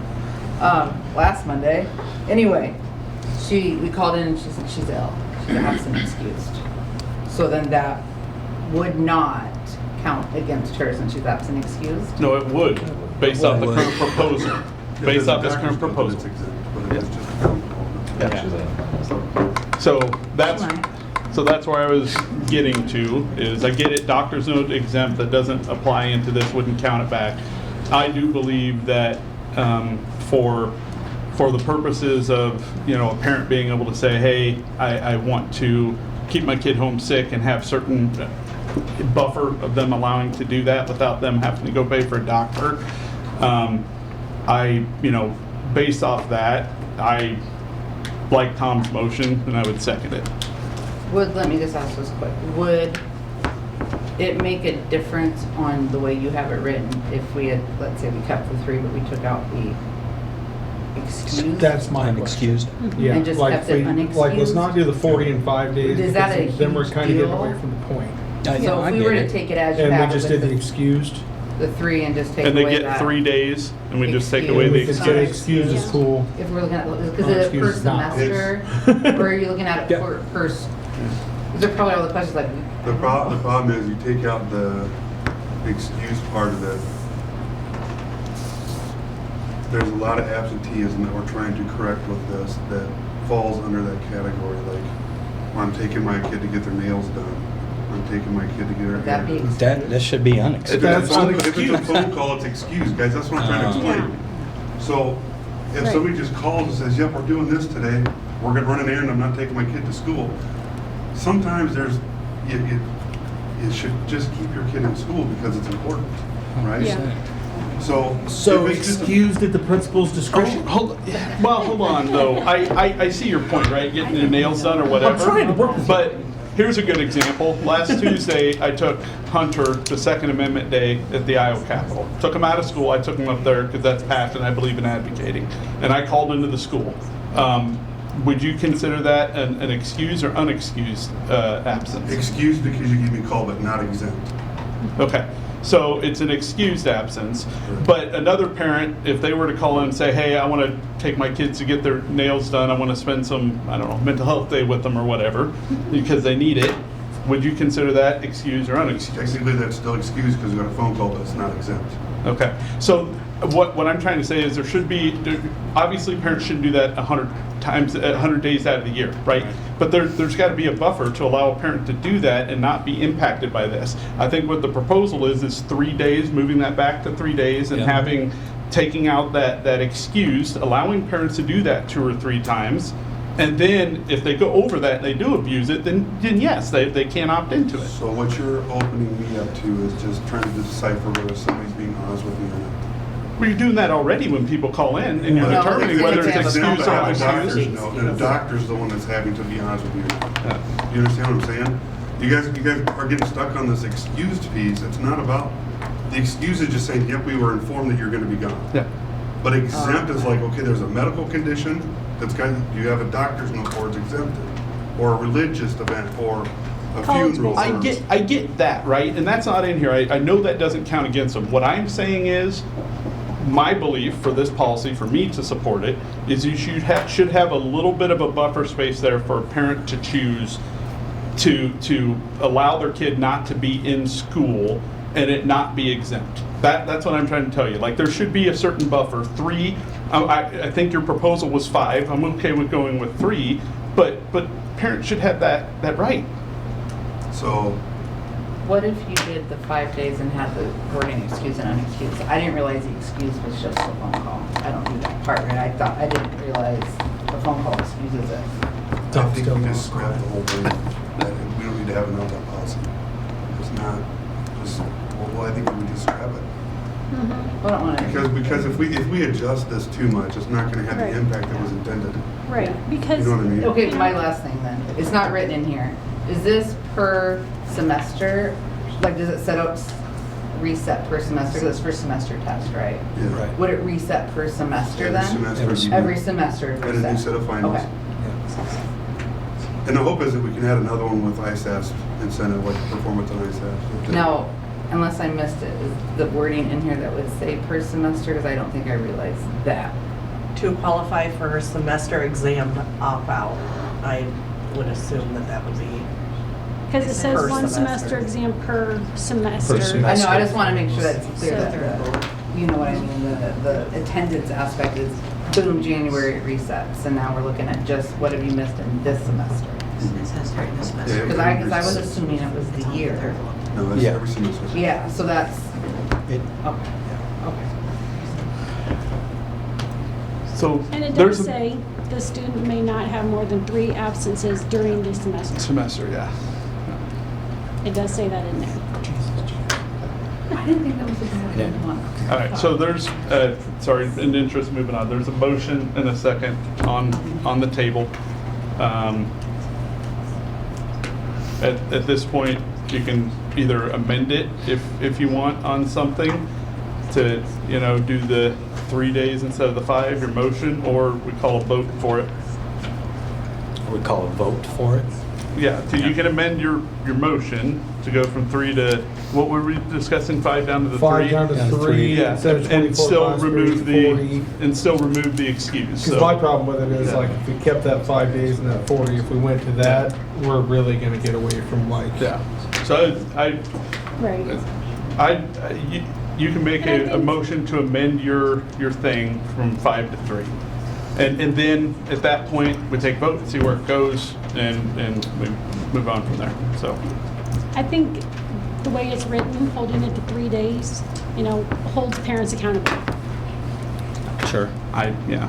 Last Monday. Anyway, we called in and she said she's ill. She's absent excused. So then that would not count against her since she's absent excused. No, it would, based off the Would. current proposal. Based off this current It's proposal. exempt, but it's just a phone call. So that's where I was getting to, is I get it, doctor's note exempt, that doesn't apply into this, wouldn't count it back. I do believe that for the purposes of, a parent being able to say, hey, I want to keep my kid home sick and have certain buffer of them allowing to do that without them having to go pay for a doctor. Based off that, I like Tom's motion and I would second it. Let me just ask this quick. Would it make a difference on the way you have it written if we had, let's say we kept the 3, but we took out the excused? That's my Unexcused. question. Yeah, And just like kept it like let's not do the 40 and 5 days. Is that because a then we're huge kind of getting deal? away from the point. So if we were to take it as you And have we it just did with the excused. the 3 and just take And away they get that. 3 days and we just take away And the we could say excuse. excused is cool. If we're looking at, because is it per Excused is not. semester? Or are you looking at it Yeah. per, these are probably all the questions like. The problem is you take out the excuse part of it. There's a lot of absenteeism that we're trying to correct with this that falls under that category. Like, I'm taking my kid to get their nails done. I'm taking my kid to get her hair That done. being. That should be unexcused. That's If it's a phone call, it's excused, guys. That's what I'm trying to explain. So if Right. somebody just calls and says, yep, we're doing this today, we're gonna run an errand, I'm not taking my kid to school. Sometimes you should just keep your kid in school because it's important, right? Yeah. So. So if it's just a- excused at the principal's discretion? Hold on though. I see your point, right? Getting your nails done or whatever. I'm trying to work with you. But here's a good example. Last Tuesday, I took Hunter to Second Amendment Day at the Iowa Capitol. Took him out of school. I took him up there because that's passion. I believe in advocating. And I called into the school. Would you consider that an excused or unexcused absence? Excused because you gave me a call, but not exempt. Okay, so it's an excused absence, but another parent, if they were to call in and say, hey, I want to take my kids to get their nails done, I want to spend some, I don't know, mental health day with them or whatever, because they need it, would you consider that excused or unexcused? Technically, that's still excused because we got a phone call, but it's not exempt. Okay, so what I'm trying to say is obviously parents shouldn't do that 100 days out of the year, right? But there's got to be a buffer to allow a parent to do that and not be impacted by this. I think what the proposal is 3 days, moving that back to 3 days and taking out that excused, allowing parents to do that 2 or 3 times. And then if they go over that and they do abuse it, then yes, they can't opt into it. So what you're opening me up to is just trying to decipher whether somebody's being honest with me or not. Well, you're doing that already when people call in and you're No, determining it's whether it's exempt. excused or Have a unexcused. doctor's note, and the doctor's the one that's having to be honest with you or not. You understand what I'm saying? You guys are getting stuck on this excused piece. It's not about, the excuse is just saying, yep, we were informed that you're gonna be gone. Yeah. But exempt is like, okay, there's a medical condition that's got, you have a doctor's note for it's exempted, or a religious event, or a College funeral. I or- get that, right? And that's not in here. I know that doesn't count against them. What I'm saying is, my belief for this policy, for me to support it, is you should have a little bit of a buffer space there for a parent to choose to allow their kid not to be in school and it not be exempt. That's what I'm trying to tell you. Like, there should be a certain buffer. 3, I think your proposal was 5. I'm okay with going with 3, but parents should have that right. So, What if you did the 5 days and had the wording excuse and unexcused? I didn't realize the excuse was just a phone call. I don't do that part, right? I didn't realize the phone call excuses it. I think we just scrap the whole thing. We don't need to have an LTAP policy. It's not, just, well, I think we would just scrap it. I don't want to. Because if we adjust this too much, it's not gonna have Right. the impact that was intended. Right, You because, know what I mean? Okay, my last thing then. It's not written in here. Is this per semester? Like, does it set up reset per semester? Because it's for semester test, right? Yeah. Right. Would it reset per semester Every then? semester. Every you- Every semester it And a new resets? set of finals. Okay. And the hope is that we can add another one with ISAS incentive, like performance on ISAS. Now, unless I missed it, is the wording in here that would say per semester? Because I don't think I realized that. To qualify for semester exam opt-out, I would assume that would be, because it says Per one semester. semester exam per semester. I know, I just want to make sure that it's clear So- that, you know what I mean, the attendance aspect is boom, January it resets, and now we're looking at just what have you missed in this semester? Yeah, Because I was assuming it was the year. No, that's Yeah. every semester. Yeah, so that's, It- okay, okay. So And it there's does a say the student may not have more than 3 absences during the semester. semester, yeah. It does say that in there. I didn't think that was a bad one. All right, so there's, sorry, in interest, moving on, there's a motion and a second on the table. At this point, you can either amend it if you want on something to, do the 3 days instead of the 5, your motion, or we call a vote for it. We call a vote for it. Yeah, so you can amend your motion to go from 3 to, what were we discussing, 5 down to the 3? 5 down to Down to 3, Yeah, instead of and 24 still times 3, remove 40. the excuse. Because So- my problem with it is, Yeah. like, if we kept that 5 days and that 40, if we went to that, we're really gonna get away from, like, Yeah, so Right. you can make And I a think- motion to amend your thing from 5 to 3. And then, at that point, we take vote and see where it goes, and we move on from there, so. I think the way it's written, holding it to 3 days, holds parents accountable. Sure. Yeah.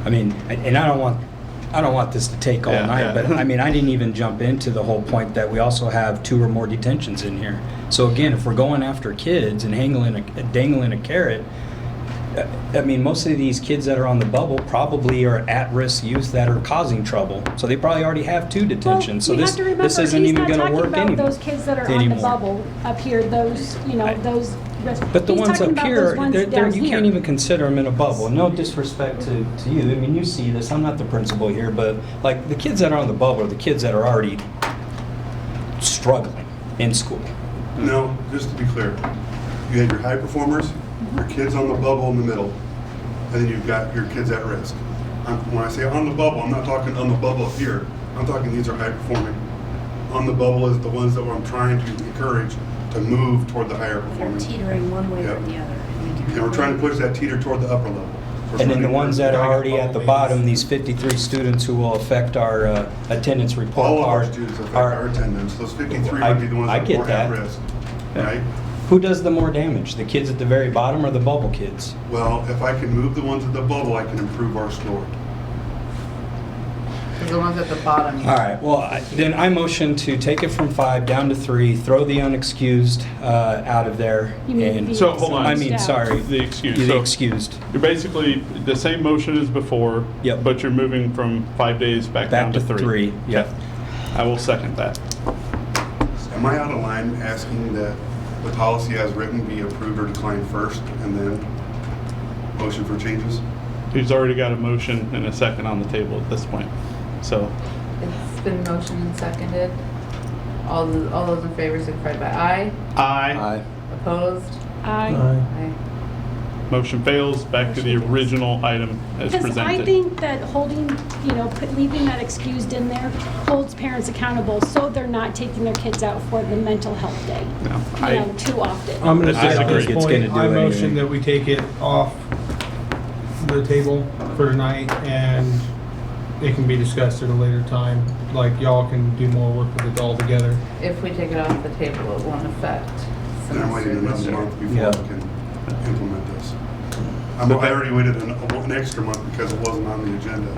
I mean, and I don't want this to take all Yeah, night, yeah. but I mean, I didn't even jump into the whole point that we also have 2 or more detentions in here. So again, if we're going after kids and dangling a carrot, I mean, most of these kids that are on the bubble probably are at-risk youth that are causing trouble. So they probably already have 2 detentions. So Well, we this have to remember, this isn't he's even not going to talking work about anymore. those kids that are on the anymore. bubble up here, those, those. But the he's ones talking up about here, those ones down you here. can't even consider them in a bubble. No disrespect to you. I mean, you see this. I'm not the principal here, but like the kids that are on the bubble are the kids that are already struggling in school. No, just to be clear, you have your high performers, your kids on the bubble in the middle, and then you've got your kids at risk. When I say on the bubble, I'm not talking on the bubble up here. I'm talking these are high performing. On the bubble is the ones that I'm trying to encourage to move toward the higher They're performing. teetering one way or Yep. the other. And we're trying to push that teeter toward the upper level. So And then the running ones that are your- already at the bottom, these 53 students who will affect our attendance report All of our card. students affect our attendance. Those 53 I- would be the ones I that are get more at that. risk, right? Who does the more damage? The kids at the very bottom or the bubble kids? Well, if I can move the ones at the bubble, I can improve our score. Because the ones at the bottom. All right, well, then I motion to take it from 5 down to 3, throw the unexcused out of there. You mean and- the So, hold on. I mean, sorry. The excuse. The So- excused. You're basically the same motion as before. Yep. But you're moving from 5 days back down Back to to 3. 3, yep. I will second that. am I out of line asking that the policy as written be approved or declined first and then motion for changes? He's already got a motion and a second on the table at this point. So, It's been motioned and seconded. All those in favor signify by aye. aye. Opposed? I, Aye. Motion fails. Back to the original item as because I presented. think that holding, leaving that excused in there holds parents accountable so they're not taking their kids out for the mental health day, No, too often. I'm gonna I say at disagree. this It's point, gonna do I motion anything. that we take it off the table for tonight and it can be discussed at a later time. Like y'all can do more work with it all together. If we take it off the table, it won't affect And I'm waiting another semester. month before Yeah. we can implement this. I already waited an extra month because it wasn't on the agenda.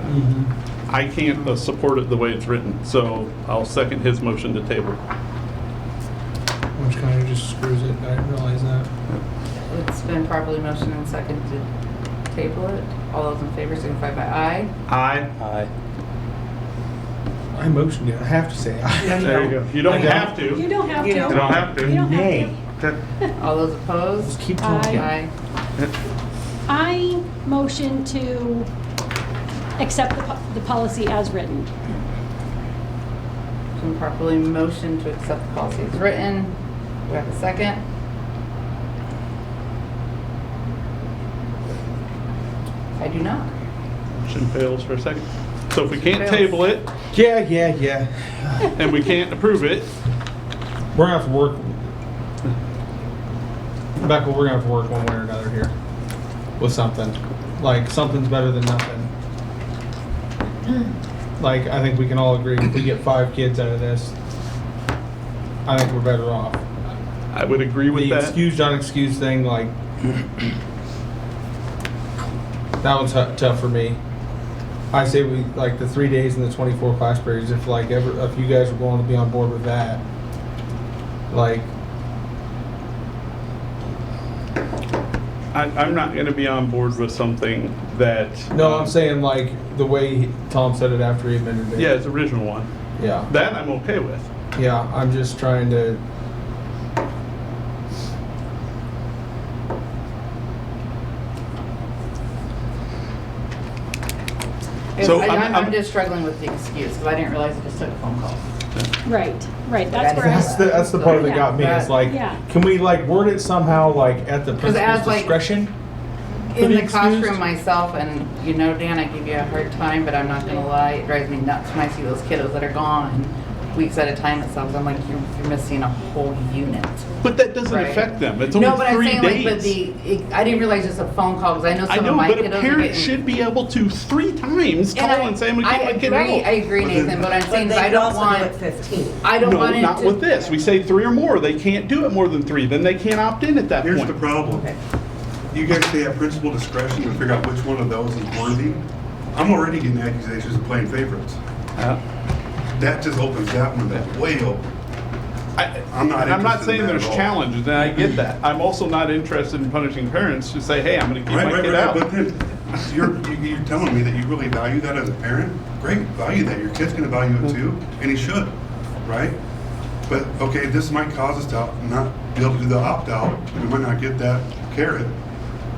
I can't support it the way it's written, so I'll second his motion to table. Which kind of just screws it. I didn't realize that. It's been properly motioned and seconded to table it. All those in favor signify by aye. Aye. Aye. I motioned it. I have to say aye. There you go. You don't have to. You don't have to. You You don't have to. You don't have Nay. to. All those opposed? Just keep talking. Aye. I motion to accept the policy as written. It's been properly motioned to accept the policy as written. Do we have a second? I do not. Motion fails for a second. So if we can't Fails. table it Yeah. and we can't approve it, We're gonna have to work. Becca, we're gonna have to work one way or another here with something. Like something's better than nothing. Like I think we can all agree if we get 5 kids out of this, I think we're better off. I would agree with The that. excused unexcused thing, like that one's tough for me. I say we like the 3 days and the 24 class periods. If if you guys are willing to be on board with that, like. I'm not going to be on board with something that. No, I'm saying like the way Tom said it after he amended it. Yeah, it's the original one. Yeah. That I'm okay with. Yeah, I'm just trying to. So I'm just struggling with the excuse because I didn't realize it just took a phone call. Right. That's where That's the part that got me. It's like, Yeah. can we like word it somehow like at the 'Cause principal's as, like, discretion? for In the excused? classroom myself, and Dan, I give you a hard time, but I'm not gonna lie, it drives me nuts when I see those kiddos that are gone weeks at a time at South. I'm like, you're missing a whole unit. But that doesn't Right. affect them. It's only No, but I'm 3 saying days. like, I didn't realize it's a phone call because I know I some know, of my but kiddos a are parent getting. should be able to 3 times call and say, I'm going to get my kid I out. agree, Nathan, but I'm saying But is I they don't also do want, it 15. I don't No, want it not to. with this. We say 3 or more. They can't do it more than 3. Then they can't opt in at that Here's point. the problem. You guys say at principal discretion to figure out which one of those is worthy. I'm already getting accusations of playing favorites. That just opens that one way open. I'm not And I'm not interested in saying that there's at all. challenges, and I get that. I'm also not interested in punishing parents to say, hey, I'm going to keep my kid out. But then you're telling me that you really value that as a parent? Great, value that. Your kid's gonna value it too, and he should, right? But, okay, this might cause us to not be able to do the opt-out. We might not get that carrot.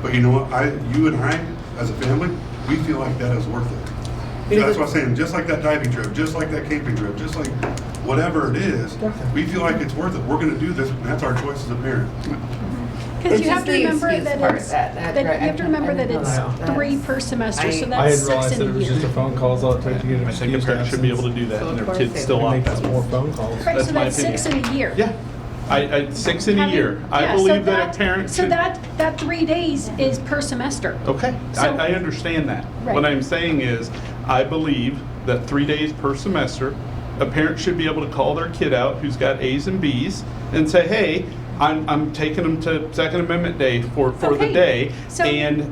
But you know what, you and I, as a family, we feel like that is worth it. So that's what I'm saying, just like that diving trip, just like that camping trip, just like whatever it is, we feel like it's worth it. We're gonna do this, and that's our choice as a parent. Because It's you have just to the remember excuse that part, it's, that- that right, you have to remember I that know it's that. 3 per semester, so I that's had realized 6 that in it a was just a year. phone call. Is all it takes to get an I think a excused parent should be absence. able to do that, So and of their course kids they still It opt makes out. more phone calls. Right, That's so my that's 6 in opinion. a year. Yeah. I 6 in a Having- year. I yeah, so believe that a parent So should. that 3 days is per semester. Okay, So- I understand that. Right. What I'm saying is, I believe that 3 days per semester, a parent should be able to call their kid out who's got A's and B's and say, hey, I'm taking them to Second Amendment Day for the Okay, day, so- and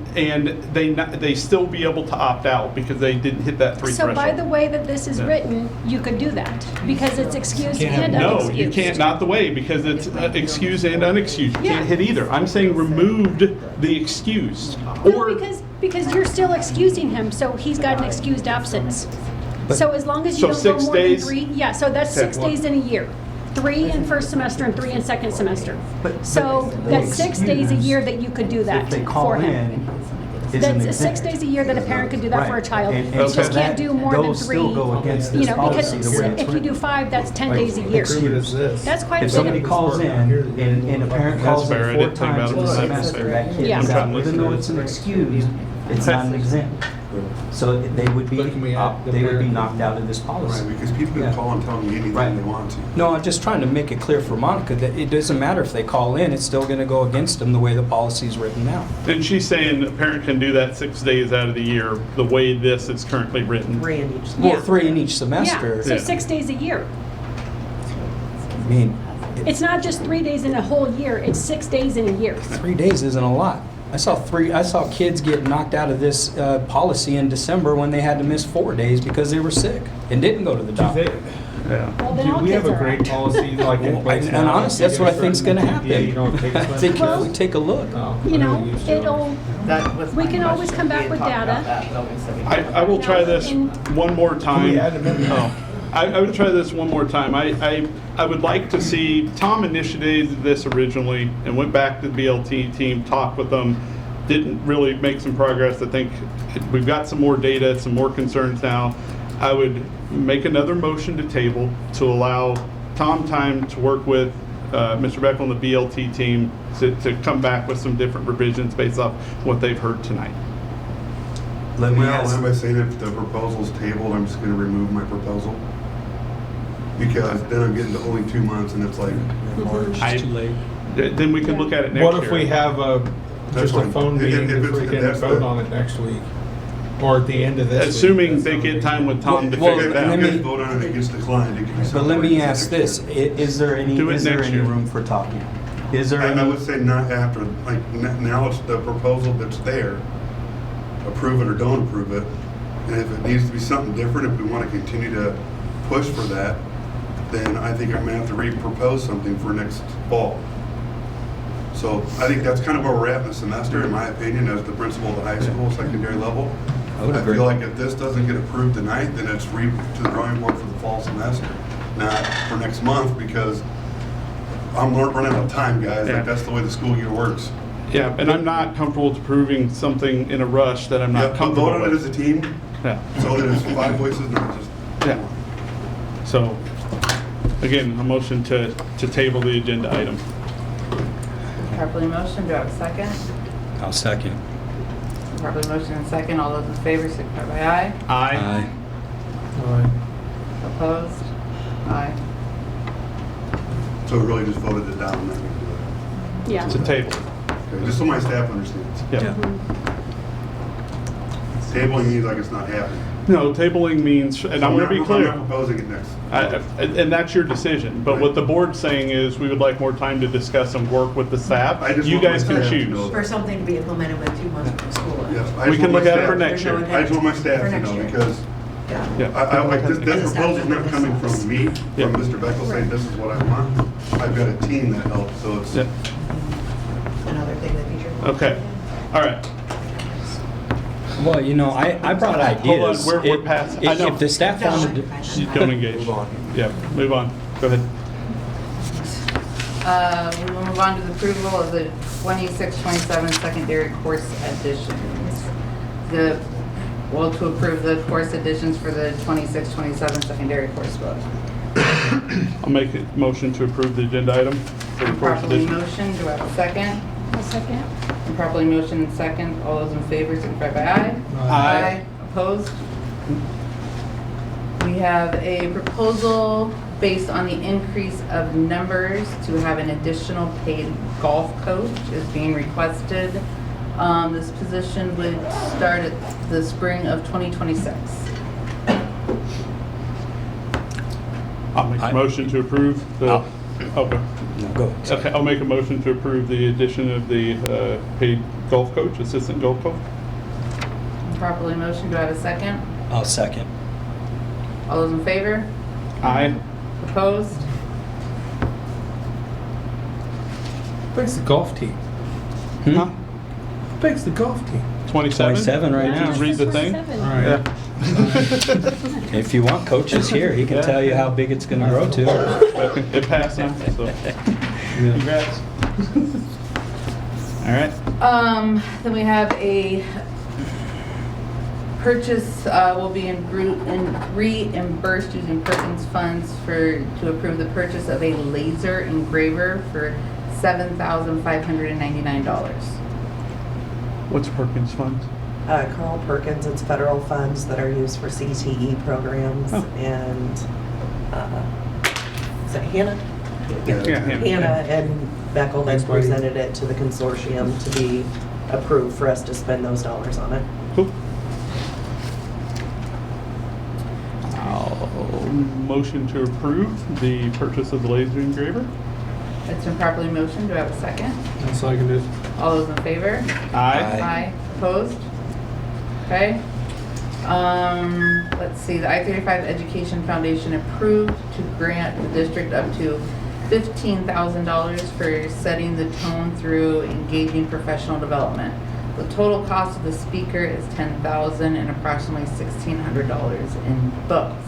they still be able to opt out because they didn't hit that 3 So threshold. by the way that this is Yeah. written, you could do that, because it's excused and No, unexcused. you can't, not the way, because it's excused and unexcused. You Yeah. can't hit either. I'm saying removed the excused. No, Or, because you're still excusing him, so he's got an excused absence. So as long as you So don't go 6 more than days? 3, yeah, so that's Okay. 6 days in a year. 3 in first semester and 3 in second semester. But- So but the that's 6 days a excuse, year that you could do that If they call for in, him. is an That's 6 exempt. days a year that a parent could do that for a Right. child. And You so just that- can't do more than those 3. still go against You this know, policy, because the way it's if you do written. 5, that's 10 days a Like, year. prove it as this. That's quite a If bit somebody of. calls in and a parent That's calls fair. I in 4 didn't think times about in it the the same semester, way. that kid Yeah. is I'm out, trying to even listen though to it's an it. excuse, it's not an exempt. So they would be, But can we add the they would be parent? knocked out of this policy. Right, because people Yeah. can call and tell me anything Right. they want to. No, I'm just trying to make it clear for Monica that it doesn't matter if they call in, it's still gonna go against them the way the policy's written now. And she's saying a parent can do that 6 days out of the year, the way this is currently written. 3 in each. Well, Yeah. 3 in each semester. Yeah, so Yeah. 6 days a year. I mean, It's not just 3 days in a whole year, it's 6 days in a year. 3 days isn't a lot. I saw kids get knocked out of this policy in December when they had to miss 4 days because they were sick and didn't go to the Do doctor. they- Yeah. Well, then Do all we kids have a are great out. policy like in place And now? honestly, that's what I think's gonna happen. Yeah, you don't take I think if Well- we take a look. You know, it'll, That was We my can always question. come back We had with talked data. about that, but we said we couldn't. I will try this one more time. we add them in? Oh, I would try this one more time. I would like to see, Tom initiated this originally and went back to the BLT team, talked with them, didn't really make some progress. I think we've got some more data, some more concerns now. I would make another motion to table to allow Tom time to work with Mr. Beckel and the BLT team to come back with some different revisions based off what they've heard tonight. Let me Well, ask, am I saying if the proposal's tabled, I'm just gonna remove my proposal? Because then I'm getting to only 2 months and it's like, I- Too late. Then we can look at it next year. What if we have That's just a fine. phone If- meeting if if it's- we can that's vote the- on it next week? Or at the end of this week? Assuming That's they not a get big time deal. with Tom to Well, figure it if out. you let guys me- vote on it, it gets declined, it can be But something let me like ask next this, year. is there any Do it next year. room for talking? Is there I any? would say not after, like, now it's the proposal that's there. Approve it or don't approve it. And if it needs to be something different, if we want to continue to push for that, then I think I'm gonna have to re-propose something for next fall. So I think that's kind of where we're at in the semester, in my opinion, as the principal of the high school, secondary level. I would agree. feel like if this doesn't get approved tonight, then it's to the drawing board for the fall semester, not for next month, because I'm running out of time, guys. Yeah. Like, that's the way the school year works. Yeah, and I'm not comfortable with approving something in a rush that I'm Yeah, not but comfortable vote on it as with. a team, Yeah, so that it's 5 voices, not just. yeah. So, again, a motion to table the agenda item. Properly motion, do I have a second? I'll second. Properly motion and second, all those in favor, signify by aye. Aye. Opposed? Aye. So we really just voted it down, then. Yeah. To table. Okay, just so my staff understands. Yeah. Tabling means like it's not happening. No, tabling means, and I'm gonna be I'm clear. not proposing it next. And that's your decision, but what the board's saying is, we would like more time to discuss and work with the staff. I just You want my guys can staff to choose. know For something to be implemented with 2 months from school. Yes, I We just can want look my at it for staff- next year. I just want my staff For to next know, year. because Yeah. I like this, that And the staff proposal's can not work coming this. from me, Yeah. from Mr. Beckel saying this is what I want. I've got a team that helps, so it's. Yeah. Another thing that teacher. Okay, all right. Well, you know, I brought ideas. Hold on, we're past- I know. If the staff wanted to, You don't engage. Move on. Yeah, move on. Go ahead. We will move on to the approval of the 26-27 secondary course additions. To approve the course additions for the 26-27 secondary course book. I'll make a motion to approve the agenda item for the course Properly edition. motion, do I have a second? A second. And properly motion and second, all those in favor, signify by aye. Aye. Opposed? We have a proposal based on the increase of numbers to have an additional paid golf coach is being requested. This position would start at the spring of 2026. I'll make a motion to approve the, I'll- okay. no, go. Okay, I'll make a motion to approve the addition of the paid golf coach, assistant golf coach. Properly motion, do I have a second? I'll second. All those in favor? Aye. Opposed? Big's the golf team. Hmm? Big's the golf team. 27? 27 right now. Just read the thing. 27. All right. Yeah. If you want coaches here, he can tell you how big it's gonna grow to. It passed him, so congrats. All right. Then we have a purchase, will be reimbursed using Perkins funds to approve the purchase of a laser engraver for $7,599. What's Perkins Funds? Carl Perkins, it's federal funds that are used for CTE programs, Oh. and is it Hannah? Yeah. Hannah and Beckel then Thanks, buddy. presented it to the consortium to be approved for us to spend those dollars on it. Cool. I'll motion to approve the purchase of the laser engraver. It's been properly motioned. Do I have a second? I'll second it. All those in favor? Aye. Opposed? Okay. Let's see, the I-35 Education Foundation approved to grant the district up to $15,000 for setting the tone through engaging professional development. The total cost of the speaker is $10,000 and approximately $1,600 in books.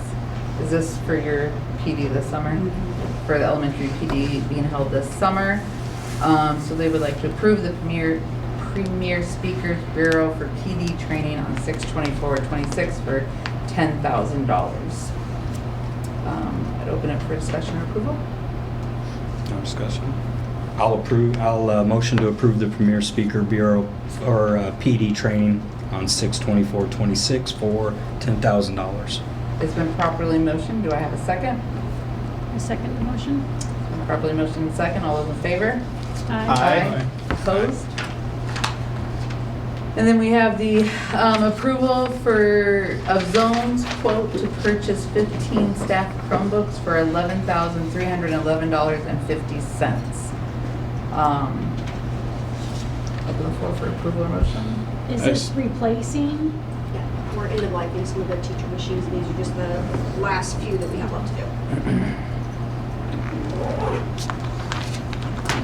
Is this for your PD this summer? For the elementary PD being held this summer. So they would like to approve the Premier Speakers Bureau for PD training on 6/24/26 for $10,000. I'd open it for discussion or approval. No discussion. I'll motion to approve the Premier Speaker Bureau or PD training on 6/24/26 for $10,000. It's been properly motioned. Do I have a second? I second the motion. It's been properly motioned and second. All those in favor? Aye. Opposed? And then we have the approval of Zone's quote to purchase 15 staff Chromebooks for $11,311.50. Open the floor for approval or motion. Is this replacing? Yeah, we're end of lifing some of the teacher machines. These are just the last few that we have left to do.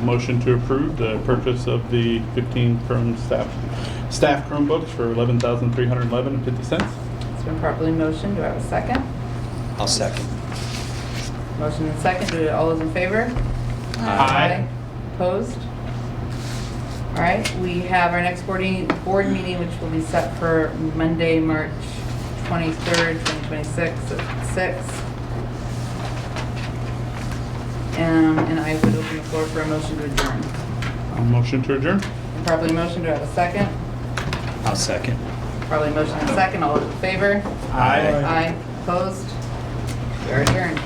Motion to approve the purchase of the 15 Chrome staff Chromebooks for $11,311.50. It's been properly motioned. Do I have a second? I'll second. Motion and second. All those in favor? Aye. Opposed? All right, we have our next board meeting, which will be set for Monday, March 23rd, 2026 at 6. And I would open the floor for a motion to adjourn. I'll motion to adjourn. Properly motion, do I have a second? I'll second. Probably motion and second, all those in favor? Aye. Aye, opposed? We are adjourned.